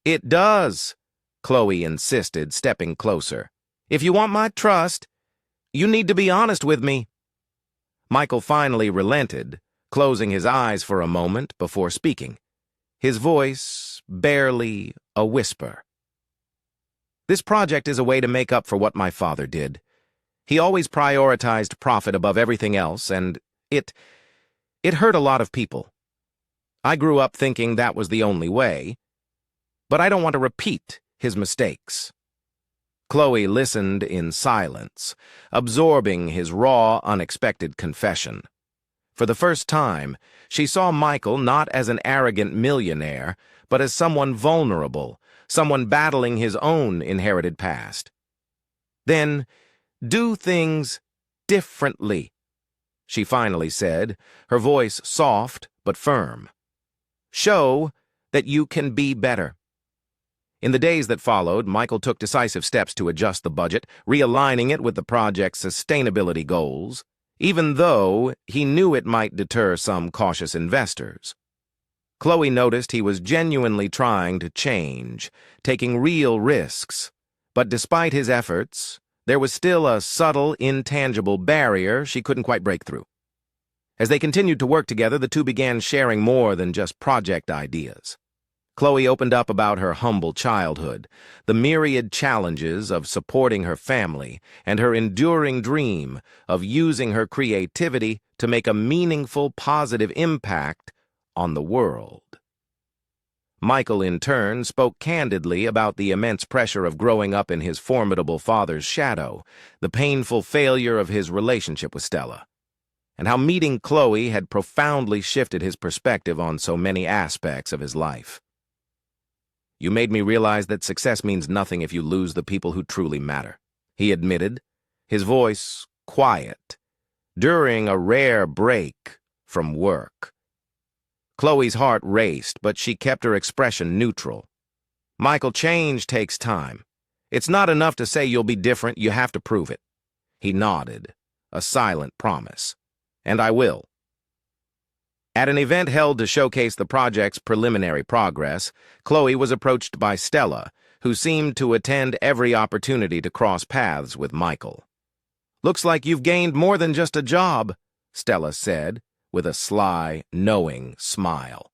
"It does," Chloe insisted, stepping closer. "If you want my trust, you need to be honest with me." Michael finally relented, closing his eyes for a moment before speaking, his voice barely a whisper. "This project is a way to make up for what my father did. He always prioritized profit above everything else, and it hurt a lot of people. I grew up thinking that was the only way, but I don't want to repeat his mistakes." Chloe listened in silence, absorbing his raw, unexpected confession. For the first time, she saw Michael not as an arrogant millionaire, but as someone vulnerable, someone battling his own inherited past. "Then, do things differently," she finally said, her voice soft but firm. "Show that you can be better." In the days that followed, Michael took decisive steps to adjust the budget, realigning it with the project's sustainability goals, even though he knew it might deter some cautious investors. Chloe noticed he was genuinely trying to change, taking real risks, but despite his efforts, there was still a subtle, intangible barrier she couldn't quite break through. As they continued to work together, the two began sharing more than just project ideas. Chloe opened up about her humble childhood, the myriad challenges of supporting her family, and her enduring dream of using her creativity to make a meaningful, positive impact on the world. Michael, in turn, spoke candidly about the immense pressure of growing up in his formidable father's shadow, the painful failure of his relationship with Stella, and how meeting Chloe had profoundly shifted his perspective on so many aspects of his life. "You made me realize that success means nothing if you lose the people who truly matter," he admitted, his voice quiet, during a rare break from work. Chloe's heart raced, but she kept her expression neutral. Michael, change takes time. It's not enough to say you'll be different, you have to prove it. He nodded, a silent promise. And I will. At an event held to showcase the project's preliminary progress, Chloe was approached by Stella, who seemed to attend every opportunity to cross paths with Michael. "Looks like you've gained more than just a job," Stella said, with a sly, knowing smile.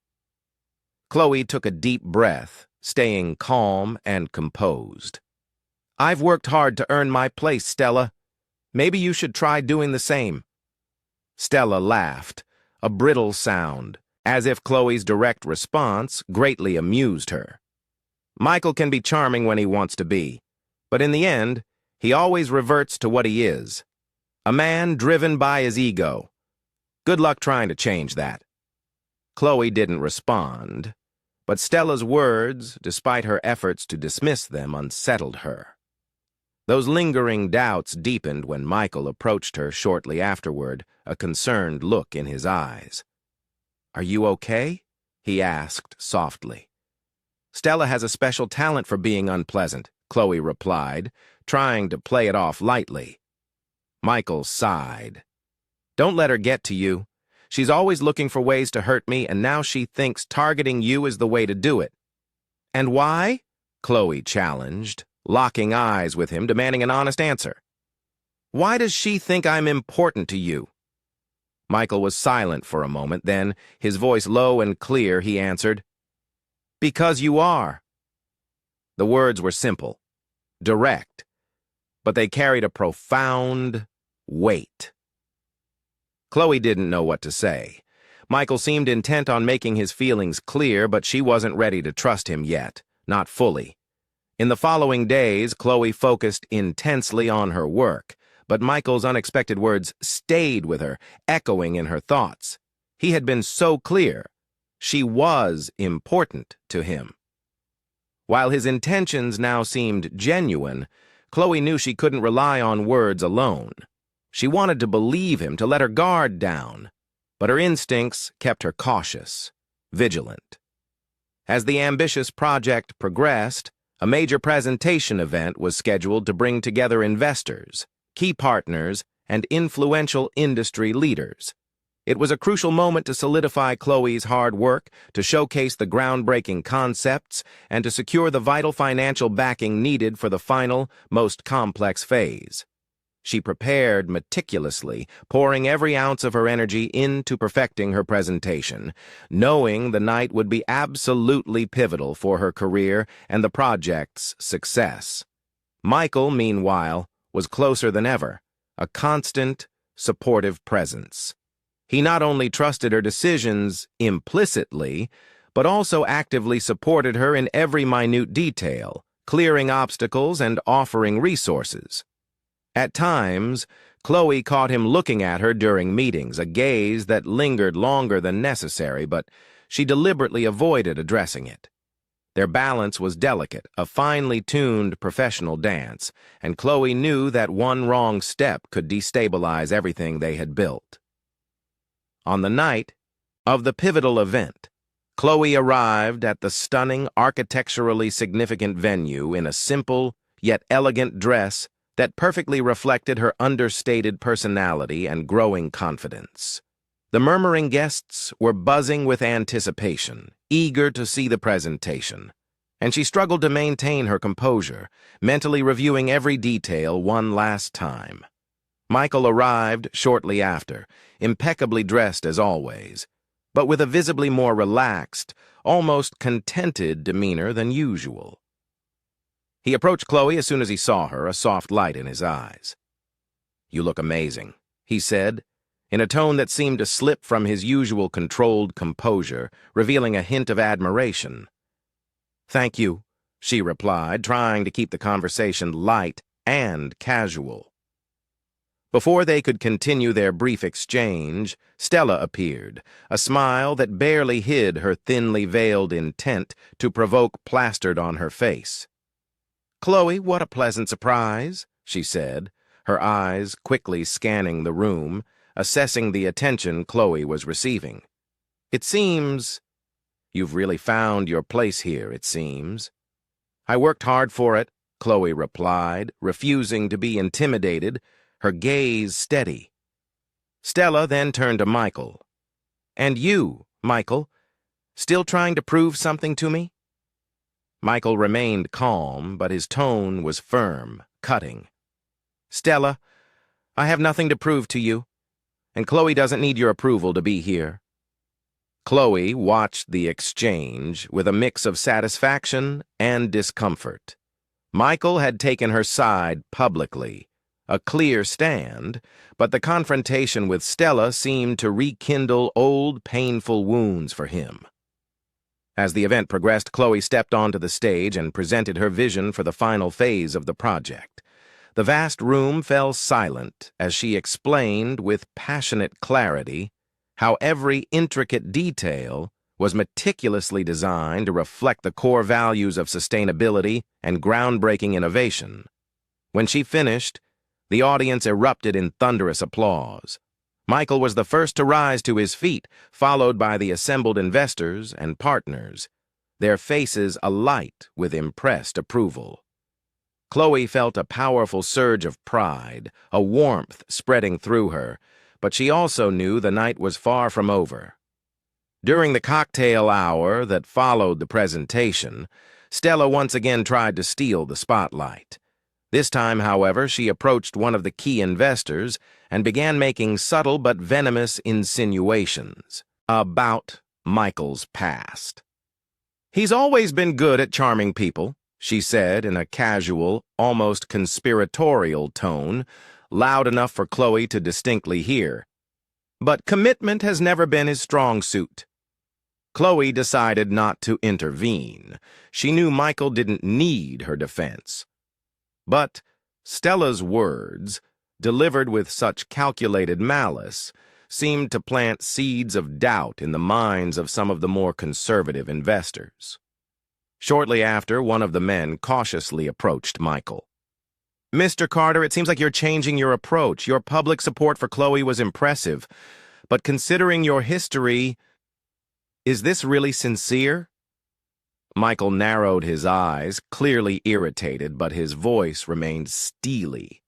Chloe took a deep breath, staying calm and composed. "I've worked hard to earn my place, Stella. Maybe you should try doing the same." Stella laughed, a brittle sound, as if Chloe's direct response greatly amused her. "Michael can be charming when he wants to be, but in the end, he always reverts to what he is. A man driven by his ego. Good luck trying to change that." Chloe didn't respond, but Stella's words, despite her efforts to dismiss them, unsettled her. Those lingering doubts deepened when Michael approached her shortly afterward, a concerned look in his eyes. "Are you okay?" he asked softly. "Stella has a special talent for being unpleasant," Chloe replied, trying to play it off lightly. Michael sighed. "Don't let her get to you. She's always looking for ways to hurt me, and now she thinks targeting you is the way to do it." "And why?" Chloe challenged, locking eyes with him, demanding an honest answer. "Why does she think I'm important to you?" Michael was silent for a moment, then, his voice low and clear, he answered, "Because you are." The words were simple, direct, but they carried a profound weight. Chloe didn't know what to say. Michael seemed intent on making his feelings clear, but she wasn't ready to trust him yet, not fully. In the following days, Chloe focused intensely on her work, but Michael's unexpected words stayed with her, echoing in her thoughts. He had been so clear. She was important to him. While his intentions now seemed genuine, Chloe knew she couldn't rely on words alone. She wanted to believe him, to let her guard down, but her instincts kept her cautious, vigilant. As the ambitious project progressed, a major presentation event was scheduled to bring together investors, key partners, and influential industry leaders. It was a crucial moment to solidify Chloe's hard work, to showcase the groundbreaking concepts, and to secure the vital financial backing needed for the final, most complex phase. She prepared meticulously, pouring every ounce of her energy into perfecting her presentation, knowing the night would be absolutely pivotal for her career and the project's success. Michael, meanwhile, was closer than ever, a constant, supportive presence. He not only trusted her decisions implicitly, but also actively supported her in every minute detail, clearing obstacles and offering resources. At times, Chloe caught him looking at her during meetings, a gaze that lingered longer than necessary, but she deliberately avoided addressing it. Their balance was delicate, a finely tuned professional dance, and Chloe knew that one wrong step could destabilize everything they had built. On the night of the pivotal event, Chloe arrived at the stunning, architecturally significant venue in a simple yet elegant dress that perfectly reflected her understated personality and growing confidence. The murmuring guests were buzzing with anticipation, eager to see the presentation, and she struggled to maintain her composure, mentally reviewing every detail one last time. Michael arrived shortly after, impeccably dressed as always, but with a visibly more relaxed, almost contented demeanor than usual. He approached Chloe as soon as he saw her, a soft light in his eyes. "You look amazing," he said, in a tone that seemed to slip from his usual controlled composure, revealing a hint of admiration. "Thank you," she replied, trying to keep the conversation light and casual. Before they could continue their brief exchange, Stella appeared, a smile that barely hid her thinly veiled intent to provoke plastered on her face. "Chloe, what a pleasant surprise," she said, her eyes quickly scanning the room, assessing the attention Chloe was receiving. It seems you've really found your place here, it seems. I worked hard for it, Chloe replied, refusing to be intimidated, her gaze steady. Stella then turned to Michael. And you, Michael, still trying to prove something to me? Michael remained calm, but his tone was firm, cutting. Stella, I have nothing to prove to you, and Chloe doesn't need your approval to be here. Chloe watched the exchange with a mix of satisfaction and discomfort. Michael had taken her side publicly, a clear stand, but the confrontation with Stella seemed to rekindle old, painful wounds for him. As the event progressed, Chloe stepped onto the stage and presented her vision for the final phase of the project. The vast room fell silent as she explained with passionate clarity how every intricate detail was meticulously designed to reflect the core values of sustainability and groundbreaking innovation. When she finished, the audience erupted in thunderous applause. Michael was the first to rise to his feet, followed by the assembled investors and partners, their faces alight with impressed approval. Chloe felt a powerful surge of pride, a warmth spreading through her, but she also knew the night was far from over. During the cocktail hour that followed the presentation, Stella once again tried to steal the spotlight. This time, however, she approached one of the key investors and began making subtle but venomous insinuations about Michael's past. He's always been good at charming people, she said in a casual, almost conspiratorial tone, loud enough for Chloe to distinctly hear. But commitment has never been his strong suit. Chloe decided not to intervene. She knew Michael didn't need her defense. But Stella's words, delivered with such calculated malice, seemed to plant seeds of doubt in the minds of some of the more conservative investors. Shortly after, one of the men cautiously approached Michael. Mr. Carter, it seems like you're changing your approach. Your public support for Chloe was impressive. But considering your history, is this really sincere? Michael narrowed his eyes, clearly irritated, but his voice remained steely.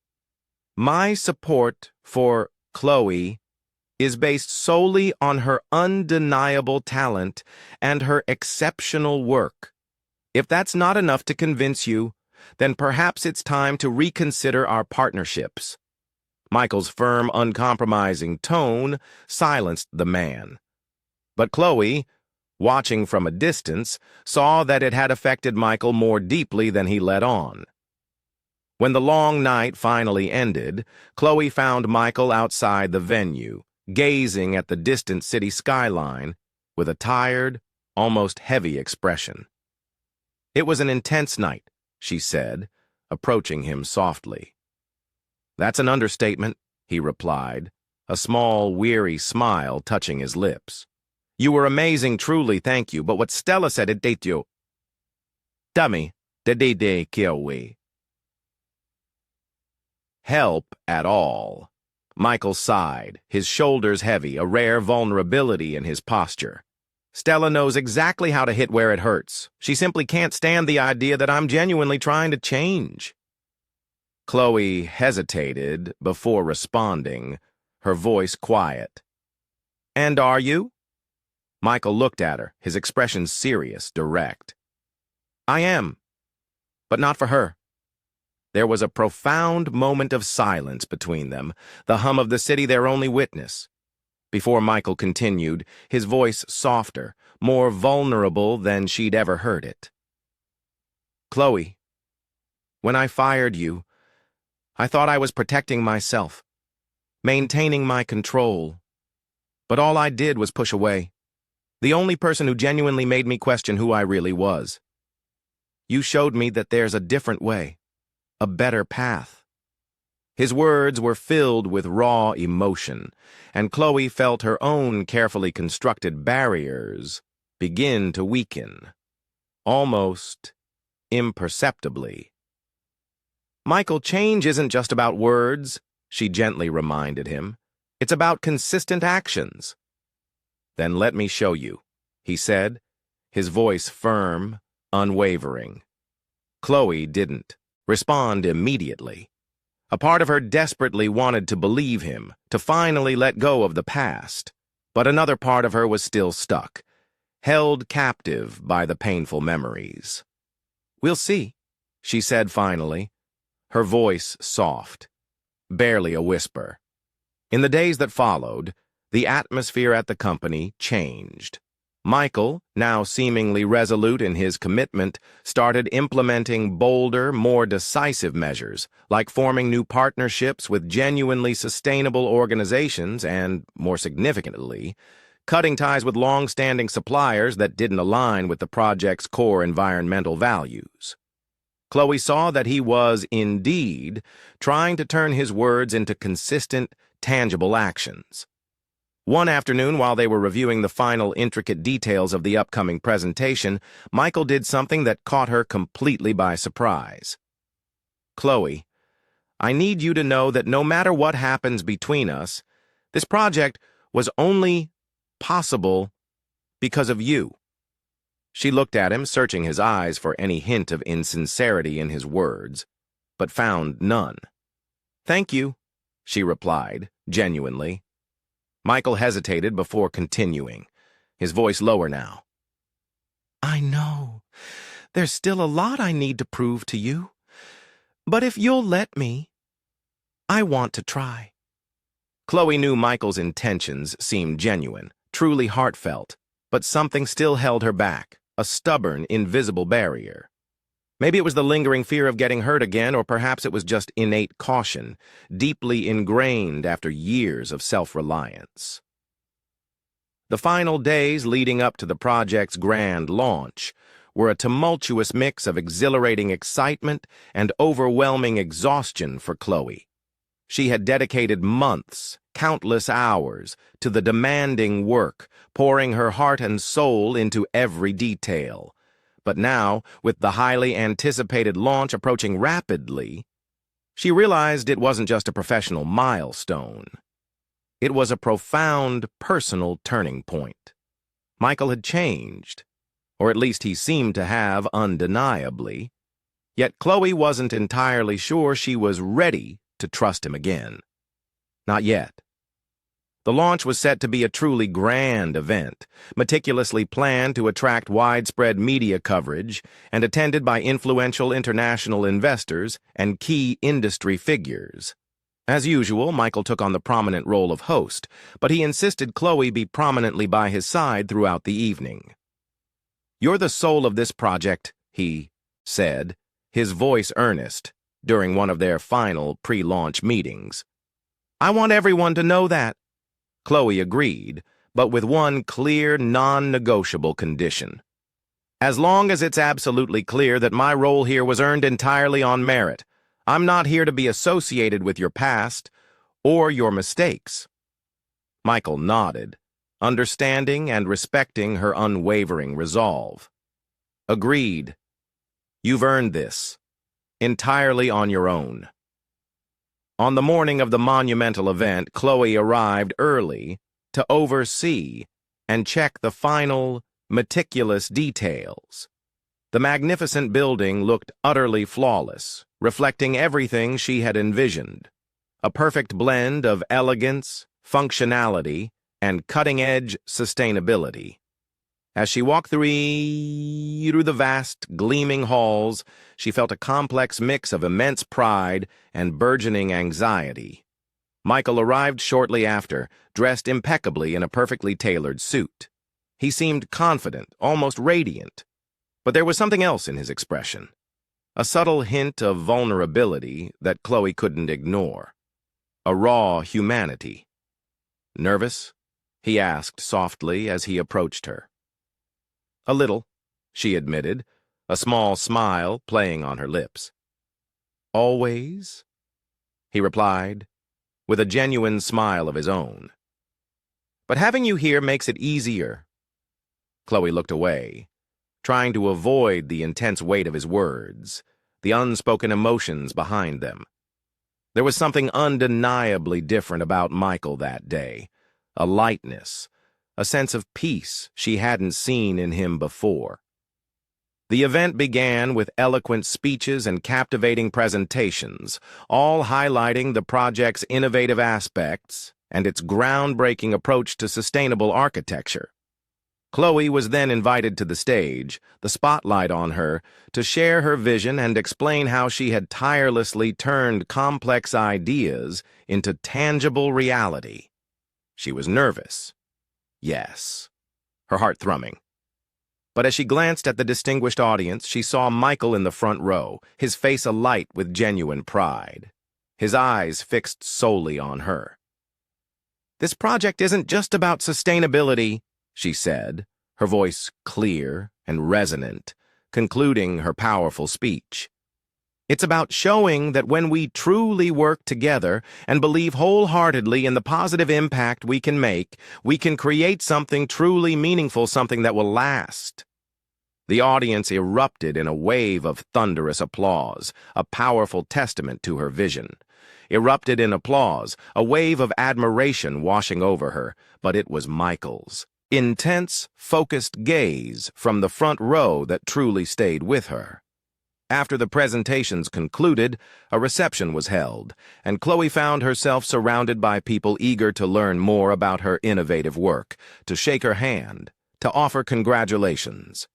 My support for Chloe is based solely on her undeniable talent and her exceptional work. If that's not enough to convince you, then perhaps it's time to reconsider our partnerships. Michael's firm, uncompromising tone silenced the man. But Chloe, watching from a distance, saw that it had affected Michael more deeply than he let on. When the long night finally ended, Chloe found Michael outside the venue, gazing at the distant city skyline with a tired, almost heavy expression. It was an intense night, she said, approaching him softly. That's an understatement, he replied, a small, weary smile touching his lips. You were amazing, truly, thank you, but what Stella said, it date you. Dummy, de kill we. Help at all. Michael sighed, his shoulders heavy, a rare vulnerability in his posture. Stella knows exactly how to hit where it hurts. She simply can't stand the idea that I'm genuinely trying to change. Chloe hesitated before responding, her voice quiet. And are you? Michael looked at her, his expression serious, direct. I am, but not for her. There was a profound moment of silence between them, the hum of the city their only witness. Before Michael continued, his voice softer, more vulnerable than she'd ever heard it. Chloe, when I fired you, I thought I was protecting myself, maintaining my control. But all I did was push away. The only person who genuinely made me question who I really was. You showed me that there's a different way, a better path. His words were filled with raw emotion, and Chloe felt her own carefully constructed barriers begin to weaken, almost imperceptibly. Michael, change isn't just about words, she gently reminded him. It's about consistent actions. "Then let me show you," he said, his voice firm, unwavering. Chloe didn't respond immediately. A part of her desperately wanted to believe him, to finally let go of the past. But another part of her was still stuck, held captive by the painful memories. "We'll see," she said finally, her voice soft, barely a whisper. In the days that followed, the atmosphere at the company changed. Michael, now seemingly resolute in his commitment, started implementing bolder, more decisive measures, like forming new partnerships with genuinely sustainable organizations and, more significantly, cutting ties with long-standing suppliers that didn't align with the project's core environmental values. Chloe saw that he was, indeed, trying to turn his words into consistent, tangible actions. One afternoon, while they were reviewing the final intricate details of the upcoming presentation, Michael did something that caught her completely by surprise. "Chloe, I need you to know that no matter what happens between us, this project was only possible because of you." She looked at him, searching his eyes for any hint of insincerity in his words, but found none. "Thank you," she replied, genuinely. Michael hesitated before continuing, his voice lower now. "I know. There's still a lot I need to prove to you. But if you'll let me, I want to try." Chloe knew Michael's intentions seemed genuine, truly heartfelt, but something still held her back, a stubborn, invisible barrier. Maybe it was the lingering fear of getting hurt again, or perhaps it was just innate caution, deeply ingrained after years of self-reliance. The final days leading up to the project's grand launch were a tumultuous mix of exhilarating excitement and overwhelming exhaustion for Chloe. She had dedicated months, countless hours, to the demanding work, pouring her heart and soul into every detail. But now, with the highly anticipated launch approaching rapidly, she realized it wasn't just a professional milestone. It was a profound personal turning point. Michael had changed, or at least he seemed to have undeniably, yet Chloe wasn't entirely sure she was ready to trust him again. Not yet. The launch was set to be a truly grand event, meticulously planned to attract widespread media coverage and attended by influential international investors and key industry figures. As usual, Michael took on the prominent role of host, but he insisted Chloe be prominently by his side throughout the evening. "You're the soul of this project," he said, his voice earnest, during one of their final pre-launch meetings. "I want everyone to know that." Chloe agreed, but with one clear, non-negotiable condition. "As long as it's absolutely clear that my role here was earned entirely on merit, I'm not here to be associated with your past or your mistakes." Michael nodded, understanding and respecting her unwavering resolve. "Agreed. You've earned this, entirely on your own." On the morning of the monumental event, Chloe arrived early to oversee and check the final, meticulous details. The magnificent building looked utterly flawless, reflecting everything she had envisioned. A perfect blend of elegance, functionality, and cutting-edge sustainability. As she walked through the vast, gleaming halls, she felt a complex mix of immense pride and burgeoning anxiety. Michael arrived shortly after, dressed impeccably in a perfectly tailored suit. He seemed confident, almost radiant. But there was something else in his expression. A subtle hint of vulnerability that Chloe couldn't ignore. A raw humanity. "Nervous?" he asked softly as he approached her. "A little," she admitted, a small smile playing on her lips. "Always?" he replied, with a genuine smile of his own. "But having you here makes it easier." Chloe looked away, trying to avoid the intense weight of his words, the unspoken emotions behind them. There was something undeniably different about Michael that day, a lightness, a sense of peace she hadn't seen in him before. The event began with eloquent speeches and captivating presentations, all highlighting the project's innovative aspects and its groundbreaking approach to sustainable architecture. Chloe was then invited to the stage, the spotlight on her, to share her vision and explain how she had tirelessly turned complex ideas into tangible reality. She was nervous. Yes, her heart thrumming. But as she glanced at the distinguished audience, she saw Michael in the front row, his face alight with genuine pride, his eyes fixed solely on her. "This project isn't just about sustainability," she said, her voice clear and resonant, concluding her powerful speech. "It's about showing that when we truly work together and believe wholeheartedly in the positive impact we can make, we can create something truly meaningful, something that will last." The audience erupted in a wave of thunderous applause, a powerful testament to her vision. Erupted in applause, a wave of admiration washing over her, but it was Michael's intense, focused gaze from the front row that truly stayed with her. After the presentations concluded, a reception was held, and Chloe found herself surrounded by people eager to learn more about her innovative work, to shake her hand, to offer congratulations.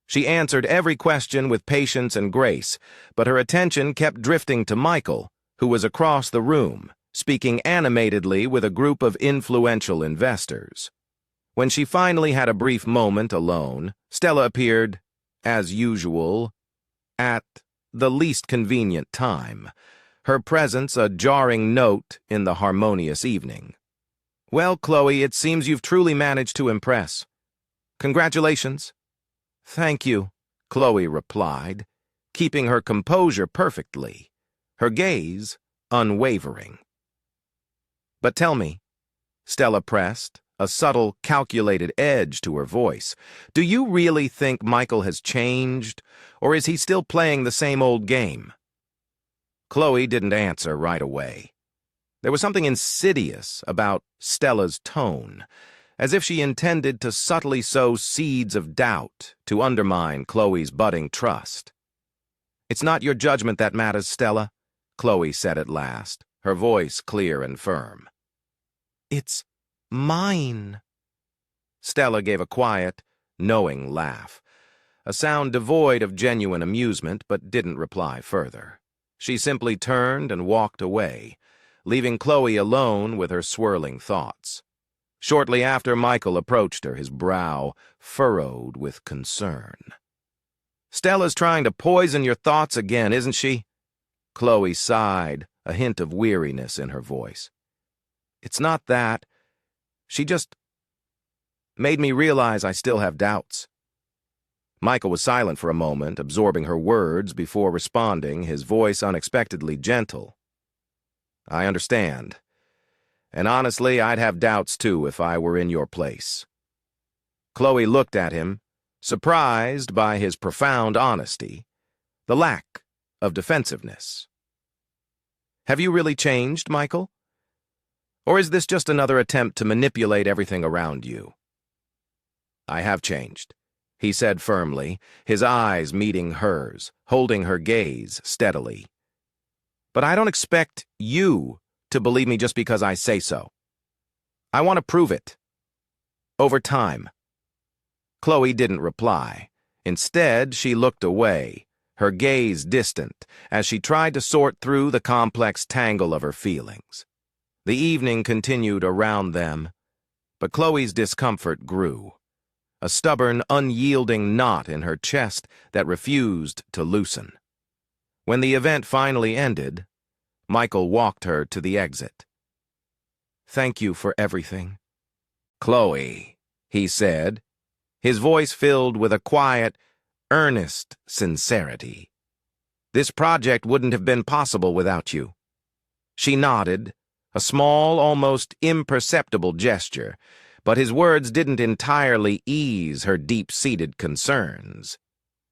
She answered every question with patience and grace, but her attention kept drifting to Michael, who was across the room, speaking animatedly with a group of influential investors. When she finally had a brief moment alone, Stella appeared, as usual, at the least convenient time, her presence a jarring note in the harmonious evening. "Well, Chloe, it seems you've truly managed to impress. Congratulations." "Thank you," Chloe replied, keeping her composure perfectly, her gaze unwavering. "But tell me," Stella pressed, a subtle, calculated edge to her voice, "do you really think Michael has changed, or is he still playing the same old game?" Chloe didn't answer right away. There was something insidious about Stella's tone, as if she intended to subtly sow seeds of doubt to undermine Chloe's budding trust. "It's not your judgment that matters, Stella," Chloe said at last, her voice clear and firm. "It's mine." Stella gave a quiet, knowing laugh, a sound devoid of genuine amusement, but didn't reply further. She simply turned and walked away, leaving Chloe alone with her swirling thoughts. Shortly after, Michael approached her, his brow furrowed with concern. "Stella's trying to poison your thoughts again, isn't she?" Chloe sighed, a hint of weariness in her voice. "It's not that. She just made me realize I still have doubts." Michael was silent for a moment, absorbing her words before responding, his voice unexpectedly gentle. "I understand. And honestly, I'd have doubts too if I were in your place." Chloe looked at him, surprised by his profound honesty, the lack of defensiveness. "Have you really changed, Michael? Or is this just another attempt to manipulate everything around you?" "I have changed," he said firmly, his eyes meeting hers, holding her gaze steadily. "But I don't expect you to believe me just because I say so. I want to prove it. Over time." Chloe didn't reply. Instead, she looked away, her gaze distant, as she tried to sort through the complex tangle of her feelings. The evening continued around them, but Chloe's discomfort grew, a stubborn, unyielding knot in her chest that refused to loosen. When the event finally ended, Michael walked her to the exit. "Thank you for everything." "Chloe," he said, his voice filled with a quiet, earnest sincerity. "This project wouldn't have been possible without you." She nodded, a small, almost imperceptible gesture, but his words didn't entirely ease her deep-seated concerns.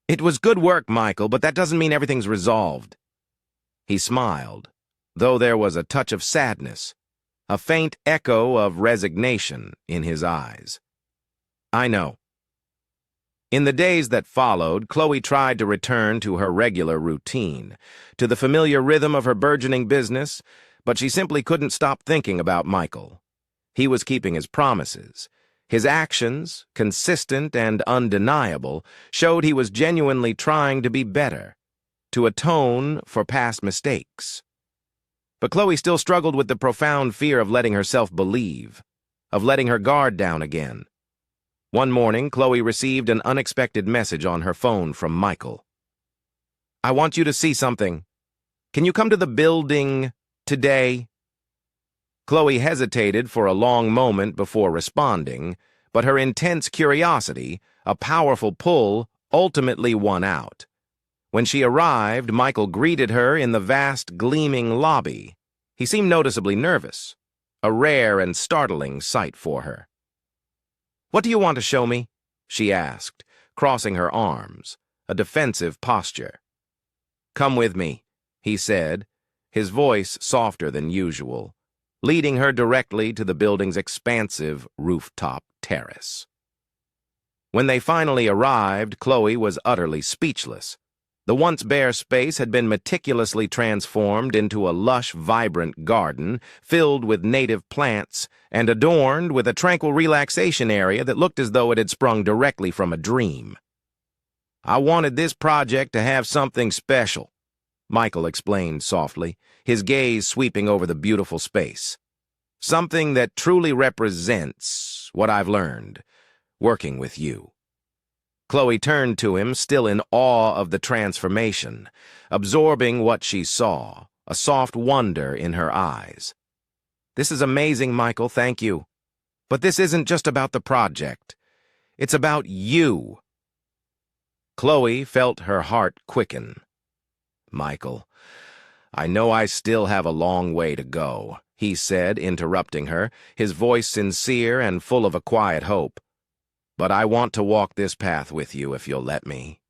"It was good work, Michael, but that doesn't mean everything's resolved." He smiled, though there was a touch of sadness, a faint echo of resignation in his eyes. I know. In the days that followed, Chloe tried to return to her regular routine, to the familiar rhythm of her burgeoning business, but she simply couldn't stop thinking about Michael. He was keeping his promises. His actions, consistent and undeniable, showed he was genuinely trying to be better, to atone for past mistakes. But Chloe still struggled with the profound fear of letting herself believe, of letting her guard down again. One morning, Chloe received an unexpected message on her phone from Michael. "I want you to see something. Can you come to the building today?" Chloe hesitated for a long moment before responding, but her intense curiosity, a powerful pull, ultimately won out. When she arrived, Michael greeted her in the vast, gleaming lobby. He seemed noticeably nervous, a rare and startling sight for her. "What do you want to show me?" she asked, crossing her arms, a defensive posture. "Come with me," he said, his voice softer than usual, leading her directly to the building's expansive rooftop terrace. When they finally arrived, Chloe was utterly speechless. The once bare space had been meticulously transformed into a lush, vibrant garden filled with native plants and adorned with a tranquil relaxation area that looked as though it had sprung directly from a dream. "I wanted this project to have something special," Michael explained softly, his gaze sweeping over the beautiful space. "Something that truly represents what I've learned, working with you." Chloe turned to him, still in awe of the transformation, absorbing what she saw, a soft wonder in her eyes. "This is amazing, Michael, thank you. But this isn't just about the project. It's about you." Chloe felt her heart quicken. "Michael, I know I still have a long way to go," he said, interrupting her, his voice sincere and full of a quiet hope. "But I want to walk this path with you if you'll let me."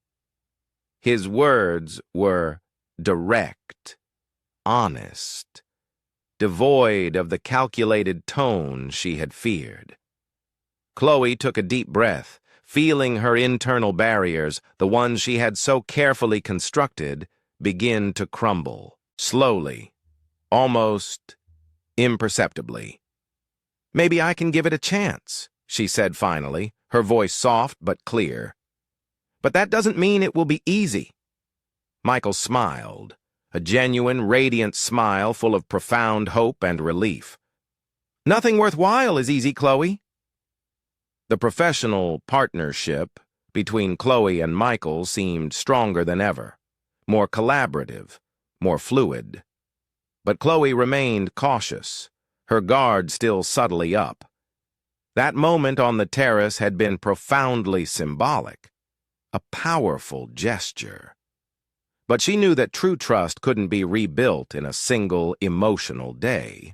His words were direct, honest, devoid of the calculated tone she had feared. Chloe took a deep breath, feeling her internal barriers, the ones she had so carefully constructed, begin to crumble, slowly, almost imperceptibly. "Maybe I can give it a chance," she said finally, her voice soft but clear. "But that doesn't mean it will be easy." Michael smiled, a genuine, radiant smile full of profound hope and relief. "Nothing worthwhile is easy, Chloe." The professional partnership between Chloe and Michael seemed stronger than ever, more collaborative, more fluid. But Chloe remained cautious, her guard still subtly up. That moment on the terrace had been profoundly symbolic, a powerful gesture. But she knew that true trust couldn't be rebuilt in a single emotional day.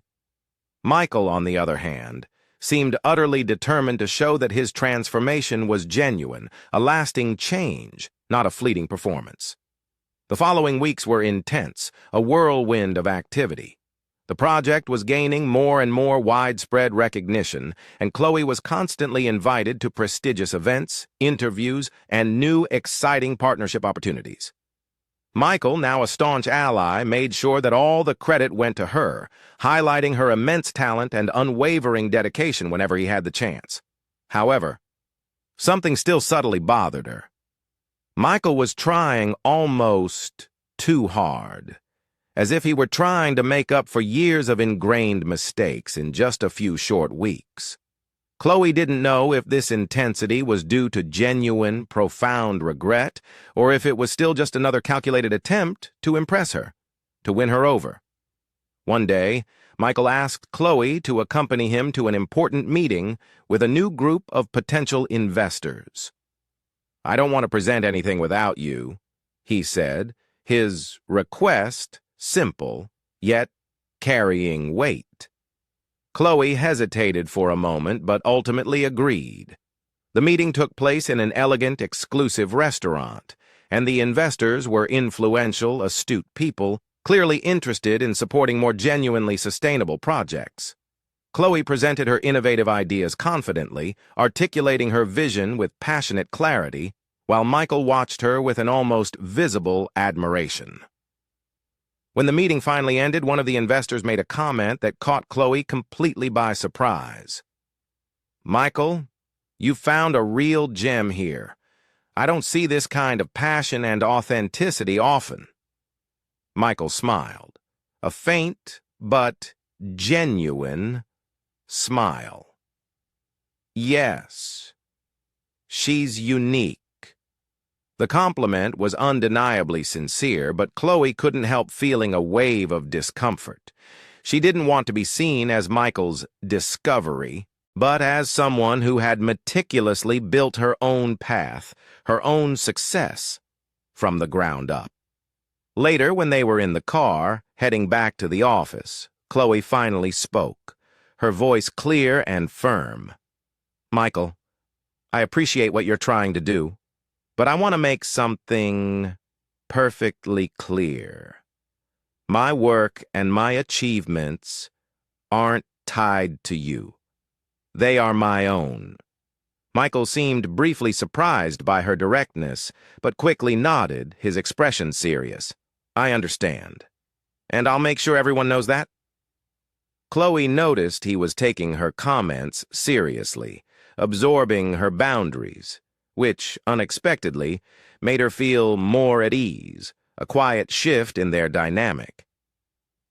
Michael, on the other hand, seemed utterly determined to show that his transformation was genuine, a lasting change, not a fleeting performance. The following weeks were intense, a whirlwind of activity. The project was gaining more and more widespread recognition, and Chloe was constantly invited to prestigious events, interviews, and new, exciting partnership opportunities. Michael, now a staunch ally, made sure that all the credit went to her, highlighting her immense talent and unwavering dedication whenever he had the chance. However, something still subtly bothered her. Michael was trying almost too hard, as if he were trying to make up for years of ingrained mistakes in just a few short weeks. Chloe didn't know if this intensity was due to genuine, profound regret, or if it was still just another calculated attempt to impress her, to win her over. One day, Michael asked Chloe to accompany him to an important meeting with a new group of potential investors. "I don't want to present anything without you," he said, his request simple, yet carrying weight. Chloe hesitated for a moment, but ultimately agreed. The meeting took place in an elegant, exclusive restaurant, and the investors were influential, astute people, clearly interested in supporting more genuinely sustainable projects. Chloe presented her innovative ideas confidently, articulating her vision with passionate clarity, while Michael watched her with an almost visible admiration. When the meeting finally ended, one of the investors made a comment that caught Chloe completely by surprise. "Michael, you found a real gem here. I don't see this kind of passion and authenticity often." Michael smiled, a faint but genuine smile. "Yes, she's unique." The compliment was undeniably sincere, but Chloe couldn't help feeling a wave of discomfort. She didn't want to be seen as Michael's discovery, but as someone who had meticulously built her own path, her own success, from the ground up. Later, when they were in the car, heading back to the office, Chloe finally spoke, her voice clear and firm. "Michael, I appreciate what you're trying to do, but I want to make something perfectly clear. My work and my achievements aren't tied to you. They are my own." Michael seemed briefly surprised by her directness, but quickly nodded, his expression serious. "I understand. And I'll make sure everyone knows that." Chloe noticed he was taking her comments seriously, absorbing her boundaries, which, unexpectedly, made her feel more at ease, a quiet shift in their dynamic.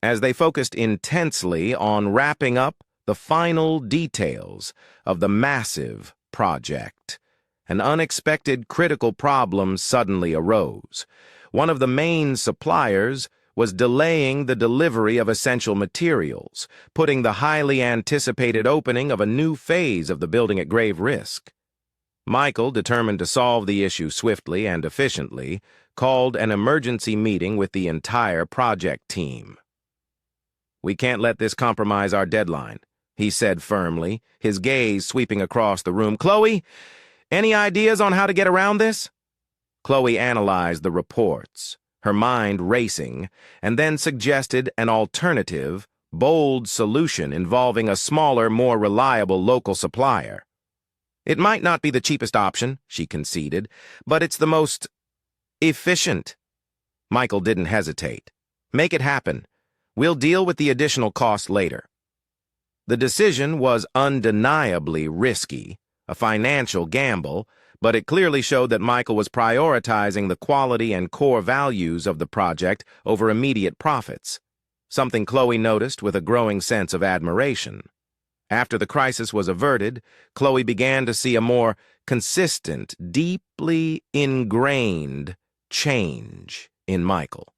As they focused intensely on wrapping up the final details of the massive project, an unexpected critical problem suddenly arose. One of the main suppliers was delaying the delivery of essential materials, putting the highly anticipated opening of a new phase of the building at grave risk. Michael, determined to solve the issue swiftly and efficiently, called an emergency meeting with the entire project team. "We can't let this compromise our deadline," he said firmly, his gaze sweeping across the room. "Chloe, any ideas on how to get around this?" Chloe analyzed the reports, her mind racing, and then suggested an alternative, bold solution involving a smaller, more reliable local supplier. "It might not be the cheapest option," she conceded, "but it's the most efficient." Michael didn't hesitate. "Make it happen. We'll deal with the additional cost later." The decision was undeniably risky, a financial gamble, but it clearly showed that Michael was prioritizing the quality and core values of the project over immediate profits, something Chloe noticed with a growing sense of admiration. After the crisis was averted, Chloe began to see a more consistent, deeply ingrained change in Michael.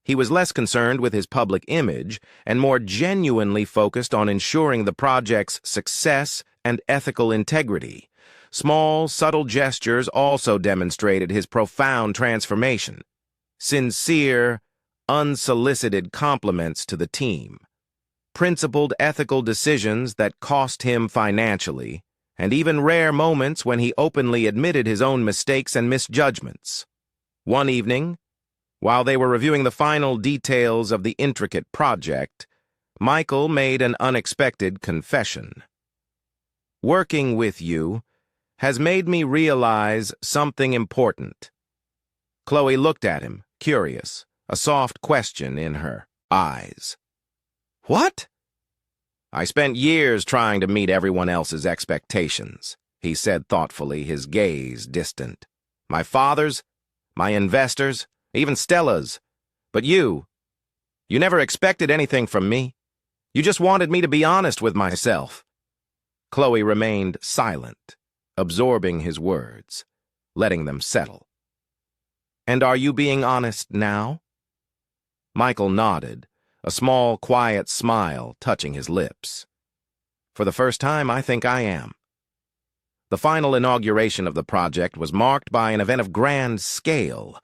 He was less concerned with his public image and more genuinely focused on ensuring the project's success and ethical integrity. Small, subtle gestures also demonstrated his profound transformation. Sincere, unsolicited compliments to the team. Principled ethical decisions that cost him financially, and even rare moments when he openly admitted his own mistakes and misjudgments. One evening, while they were reviewing the final details of the intricate project, Michael made an unexpected confession. "Working with you has made me realize something important." Chloe looked at him, curious, a soft question in her eyes. "What?" "I spent years trying to meet everyone else's expectations," he said thoughtfully, his gaze distant. "My father's, my investors, even Stella's. But you never expected anything from me. You just wanted me to be honest with myself." Chloe remained silent, absorbing his words, letting them settle. "And are you being honest now?" Michael nodded, a small, quiet smile touching his lips. "For the first time, I think I am." The final inauguration of the project was marked by an event of grand scale,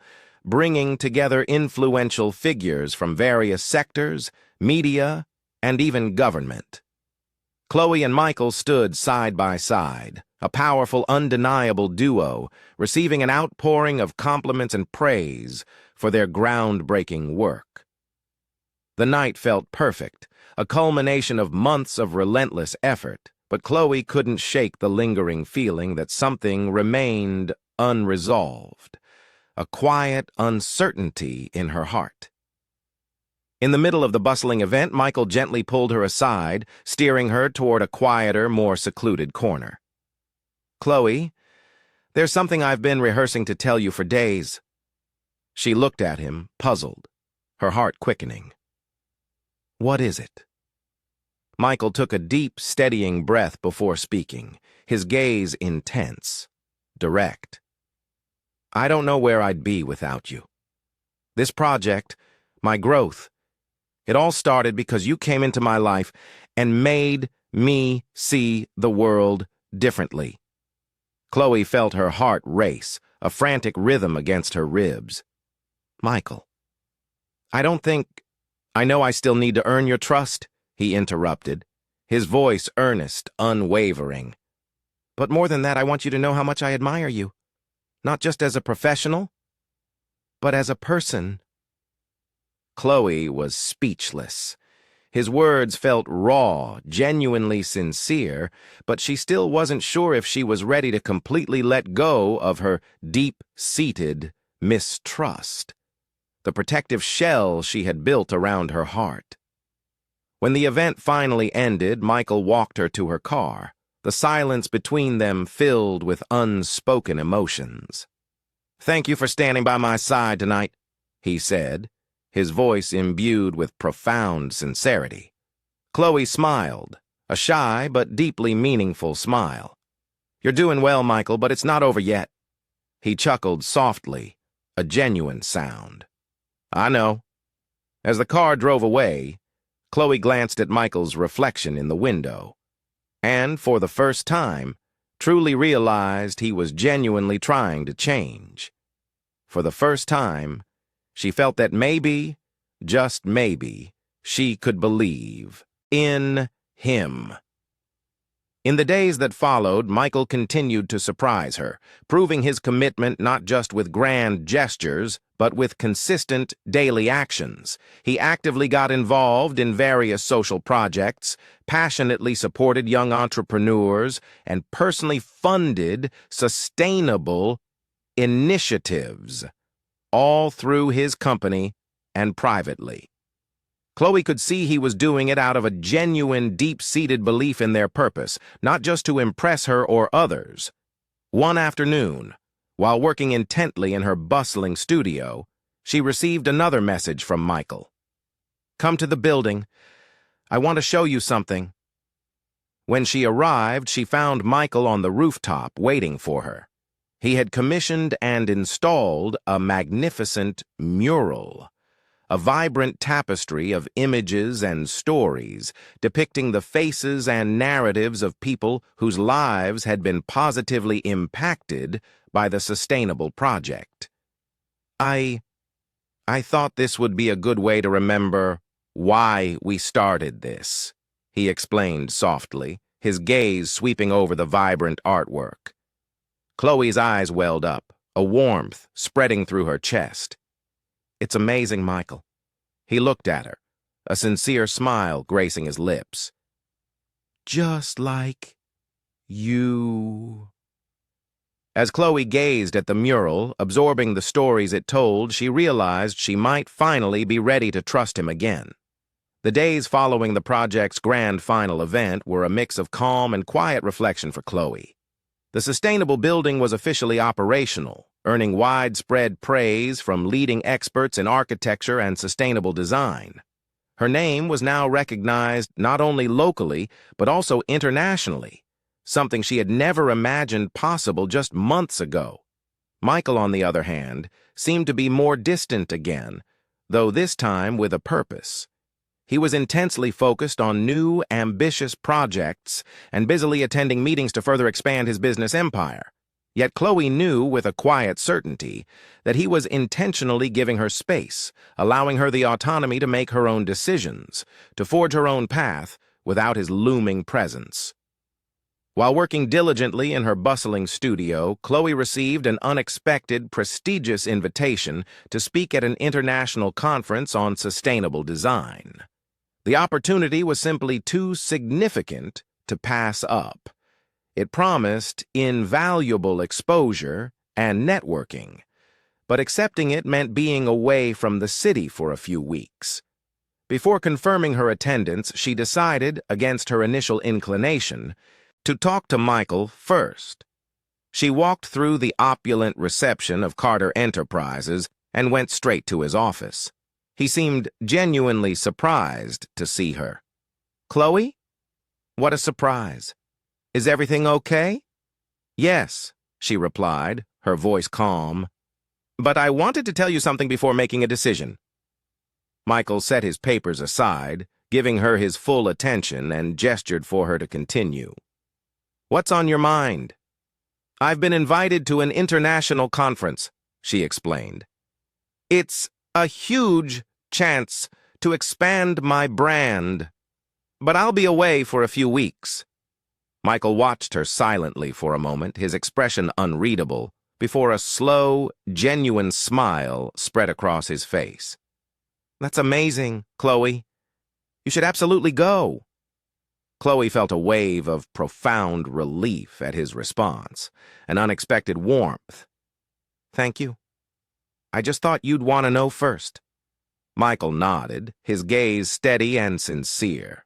bringing together influential figures from various sectors, media, and even government. Chloe and Michael stood side by side, a powerful, undeniable duo, receiving an outpouring of compliments and praise for their groundbreaking work. The night felt perfect, a culmination of months of relentless effort, but Chloe couldn't shake the lingering feeling that something remained unresolved, a quiet uncertainty in her heart. In the middle of the bustling event, Michael gently pulled her aside, steering her toward a quieter, more secluded corner. "Chloe, there's something I've been rehearsing to tell you for days." She looked at him, puzzled, her heart quickening. "What is it?" Michael took a deep, steadying breath before speaking, his gaze intense, direct. "I don't know where I'd be without you. This project, my growth, it all started because you came into my life and made me see the world differently." Chloe felt her heart race, a frantic rhythm against her ribs. "Michael, I know I still need to earn your trust," he interrupted, his voice earnest, unwavering. "But more than that, I want you to know how much I admire you, not just as a professional, but as a person." Chloe was speechless. His words felt raw, genuinely sincere, but she still wasn't sure if she was ready to completely let go of her deep-seated mistrust, the protective shell she had built around her heart. When the event finally ended, Michael walked her to her car, the silence between them filled with unspoken emotions. "Thank you for standing by my side tonight," he said, his voice imbued with profound sincerity. Chloe smiled, a shy but deeply meaningful smile. "You're doing well, Michael, but it's not over yet." He chuckled softly, a genuine sound. "I know." As the car drove away, Chloe glanced at Michael's reflection in the window, and, for the first time, truly realized he was genuinely trying to change. For the first time, she felt that maybe, just maybe, she could believe in him. In the days that followed, Michael continued to surprise her, proving his commitment not just with grand gestures, but with consistent daily actions. He actively got involved in various social projects, passionately supported young entrepreneurs, and personally funded sustainable initiatives, all through his company and privately. Chloe could see he was doing it out of a genuine, deep-seated belief in their purpose, not just to impress her or others. One afternoon, while working intently in her bustling studio, she received another message from Michael. "Come to the building. I want to show you something." When she arrived, she found Michael on the rooftop waiting for her. He had commissioned and installed a magnificent mural, a vibrant tapestry of images and stories depicting the faces and narratives of people whose lives had been positively impacted by the sustainable project. I thought this would be a good way to remember why we started this," he explained softly, his gaze sweeping over the vibrant artwork. Chloe's eyes welled up, a warmth spreading through her chest. "It's amazing, Michael." He looked at her, a sincere smile gracing his lips. "Just like you." As Chloe gazed at the mural, absorbing the stories it told, she realized she might finally be ready to trust him again. The days following the project's grand final event were a mix of calm and quiet reflection for Chloe. The sustainable building was officially operational, earning widespread praise from leading experts in architecture and sustainable design. Her name was now recognized not only locally, but also internationally, something she had never imagined possible just months ago. Michael, on the other hand, seemed to be more distant again, though this time with a purpose. He was intensely focused on new, ambitious projects and busily attending meetings to further expand his business empire. Yet Chloe knew with a quiet certainty that he was intentionally giving her space, allowing her the autonomy to make her own decisions, to forge her own path without his looming presence. While working diligently in her bustling studio, Chloe received an unexpected, prestigious invitation to speak at an international conference on sustainable design. The opportunity was simply too significant to pass up. It promised invaluable exposure and networking, but accepting it meant being away from the city for a few weeks. Before confirming her attendance, she decided, against her initial inclination, to talk to Michael first. She walked through the opulent reception of Carter Enterprises and went straight to his office. He seemed genuinely surprised to see her. "Chloe? What a surprise. Is everything okay?" "Yes," she replied, her voice calm. "But I wanted to tell you something before making a decision." Michael set his papers aside, giving her his full attention, and gestured for her to continue. "What's on your mind?" "I've been invited to an international conference," she explained. "It's a huge chance to expand my brand, but I'll be away for a few weeks." Michael watched her silently for a moment, his expression unreadable, before a slow, genuine smile spread across his face. "That's amazing, Chloe. You should absolutely go." Chloe felt a wave of profound relief at his response, an unexpected warmth. "Thank you. I just thought you'd want to know first." Michael nodded, his gaze steady and sincere.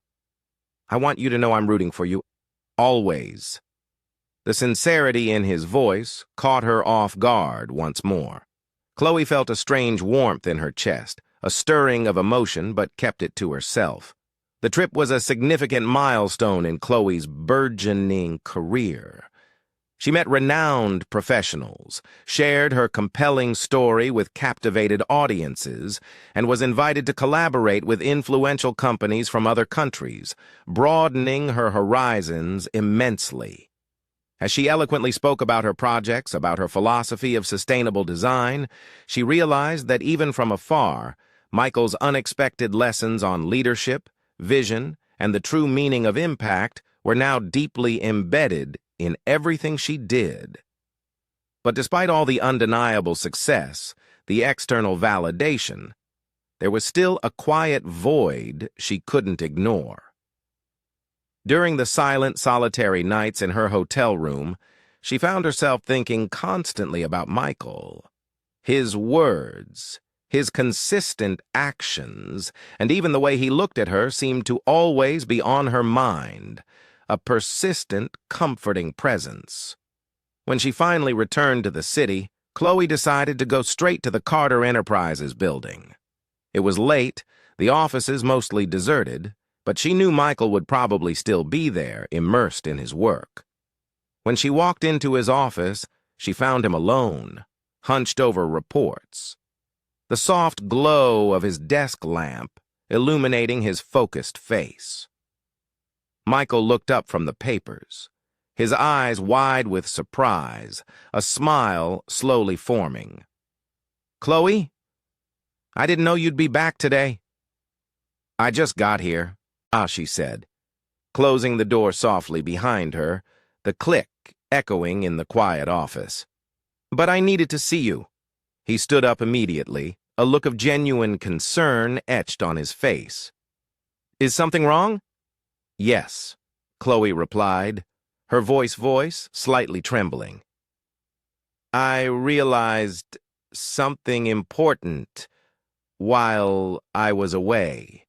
"I want you to know I'm rooting for you, always." The sincerity in his voice caught her off guard once more. Chloe felt a strange warmth in her chest, a stirring of emotion, but kept it to herself. The trip was a significant milestone in Chloe's burgeoning career. She met renowned professionals, shared her compelling story with captivated audiences, and was invited to collaborate with influential companies from other countries, broadening her horizons immensely. As she eloquently spoke about her projects, about her philosophy of sustainable design, she realized that even from afar, Michael's unexpected lessons on leadership, vision, and the true meaning of impact were now deeply embedded in everything she did. But despite all the undeniable success, the external validation, there was still a quiet void she couldn't ignore. During the silent, solitary nights in her hotel room, she found herself thinking constantly about Michael. His words, his consistent actions, and even the way he looked at her seemed to always be on her mind, a persistent, comforting presence. When she finally returned to the city, Chloe decided to go straight to the Carter Enterprises building. It was late, the offices mostly deserted, but she knew Michael would probably still be there, immersed in his work. When she walked into his office, she found him alone, hunched over reports. The soft glow of his desk lamp illuminating his focused face. Michael looked up from the papers, his eyes wide with surprise, a smile slowly forming. "Chloe? I didn't know you'd be back today." "I just got here," she said, closing the door softly behind her, the click echoing in the quiet office. "But I needed to see you." He stood up immediately, a look of genuine concern etched on his face. "Is something wrong?" "Yes," Chloe replied, her voice slightly trembling. "I realized something important while I was away."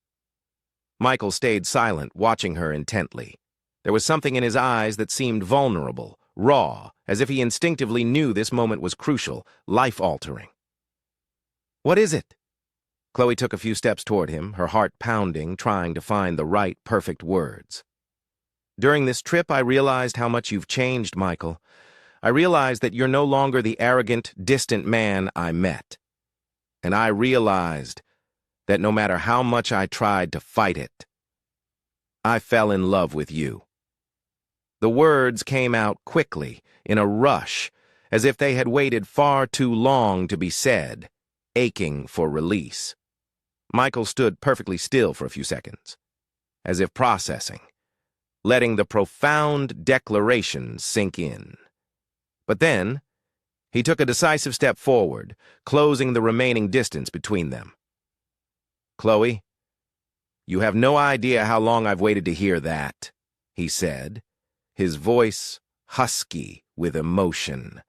Michael stayed silent, watching her intently. There was something in his eyes that seemed vulnerable, raw, as if he instinctively knew this moment was crucial, life-altering. "What is it?" Chloe took a few steps toward him, her heart pounding, trying to find the right, perfect words. "During this trip, I realized how much you've changed, Michael. I realized that you're no longer the arrogant, distant man I met. And I realized that no matter how much I tried to fight it, I fell in love with you." The words came out quickly, in a rush, as if they had waited far too long to be said, aching for release. Michael stood perfectly still for a few seconds, as if processing, letting the profound declaration sink in. But then, he took a decisive step forward, closing the remaining distance between them. "Chloe, You have no idea how long I've waited to hear that, he said, his voice husky with emotion,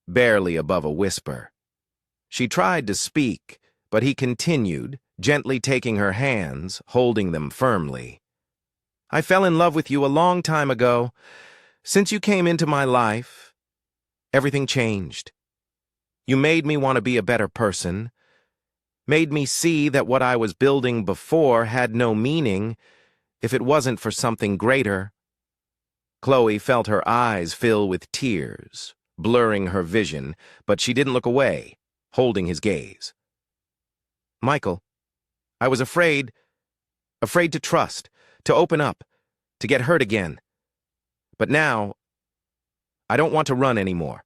barely above a whisper. She tried to speak, but he continued, gently taking her hands, holding them firmly. I fell in love with you a long time ago. Since you came into my life, everything changed. You made me want to be a better person, made me see that what I was building before had no meaning if it wasn't for something greater. Chloe felt her eyes fill with tears, blurring her vision, but she didn't look away, holding his gaze. Michael, I was afraid to trust, to open up, to get hurt again. But now, I don't want to run anymore.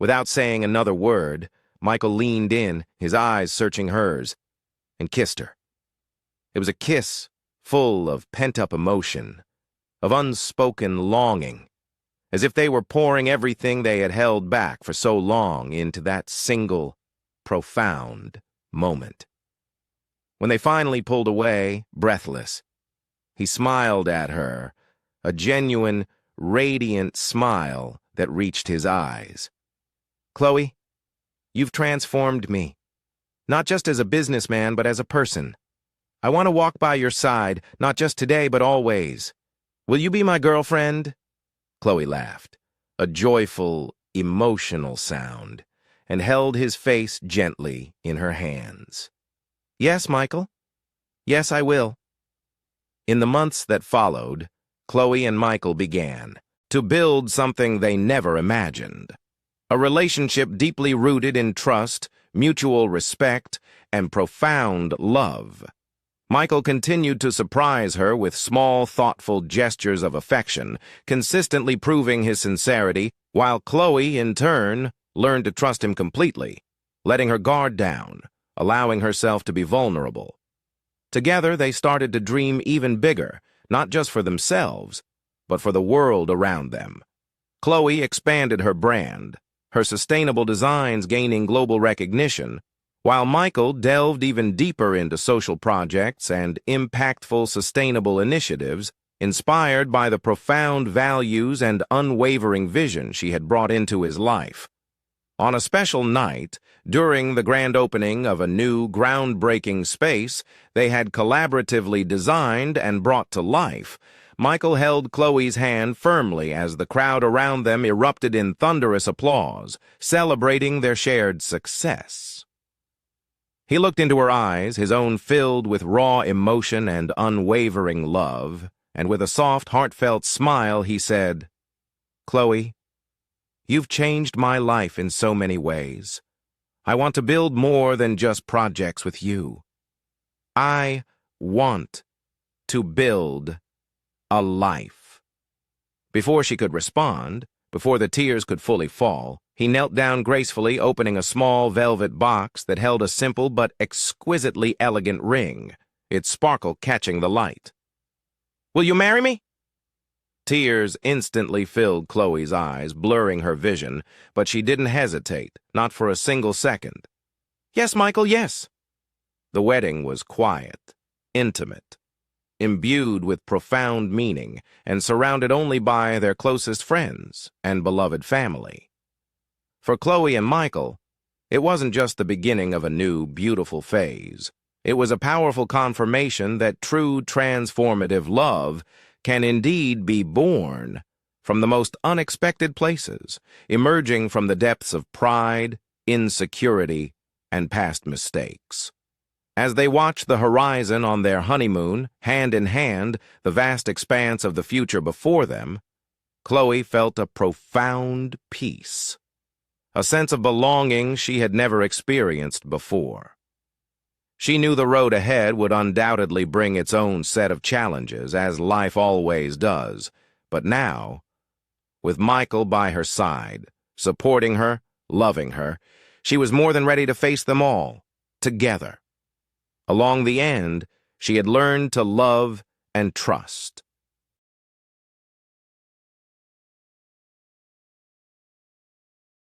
Without saying another word, Michael leaned in, his eyes searching hers, and kissed her. It was a kiss full of pent-up emotion, of unspoken longing, as if they were pouring everything they had held back for so long into that single, profound moment. When they finally pulled away, breathless, he smiled at her, a genuine, radiant smile that reached his eyes. Chloe, you've transformed me, not just as a businessman, but as a person. I want to walk by your side, not just today, but always. Will you be my girlfriend? Chloe laughed, a joyful, emotional sound, and held his face gently in her hands. Yes, Michael. Yes, I will. In the months that followed, Chloe and Michael began to build something they never imagined. A relationship deeply rooted in trust, mutual respect, and profound love. Michael continued to surprise her with small, thoughtful gestures of affection, consistently proving his sincerity, while Chloe, in turn, learned to trust him completely, letting her guard down, allowing herself to be vulnerable. Together, they started to dream even bigger, not just for themselves, but for the world around them. Chloe expanded her brand, her sustainable designs gaining global recognition, while Michael delved even deeper into social projects and impactful sustainable initiatives inspired by the profound values and unwavering vision she had brought into his life. On a special night, during the grand opening of a new, groundbreaking space they had collaboratively designed and brought to life, Michael held Chloe's hand firmly as the crowd around them erupted in thunderous applause, celebrating their shared success. He looked into her eyes, his own filled with raw emotion and unwavering love, and with a soft, heartfelt smile he said, Chloe, you've changed my life in so many ways. I want to build more than just projects with you. I want to build a life. Before she could respond, before the tears could fully fall, he knelt down gracefully, opening a small velvet box that held a simple but exquisitely elegant ring, its sparkle catching the light. Will you marry me? Tears instantly filled Chloe's eyes, blurring her vision, but she didn't hesitate, not for a single second. Yes, Michael, yes. The wedding was quiet, intimate, imbued with profound meaning, and surrounded only by their closest friends and beloved family. For Chloe and Michael, it wasn't just the beginning of a new, beautiful phase. It was a powerful confirmation that true transformative love can indeed be born from the most unexpected places, emerging from the depths of pride, insecurity, and past mistakes. As they watched the horizon on their honeymoon, hand in hand, the vast expanse of the future before them, Chloe felt a profound peace, a sense of belonging she had never experienced before. She knew the road ahead would undoubtedly bring its own set of challenges, as life always does, but now, with Michael by her side, supporting her, loving her, she was more than ready to face them all, together. Along the end, she had learned to love and trust,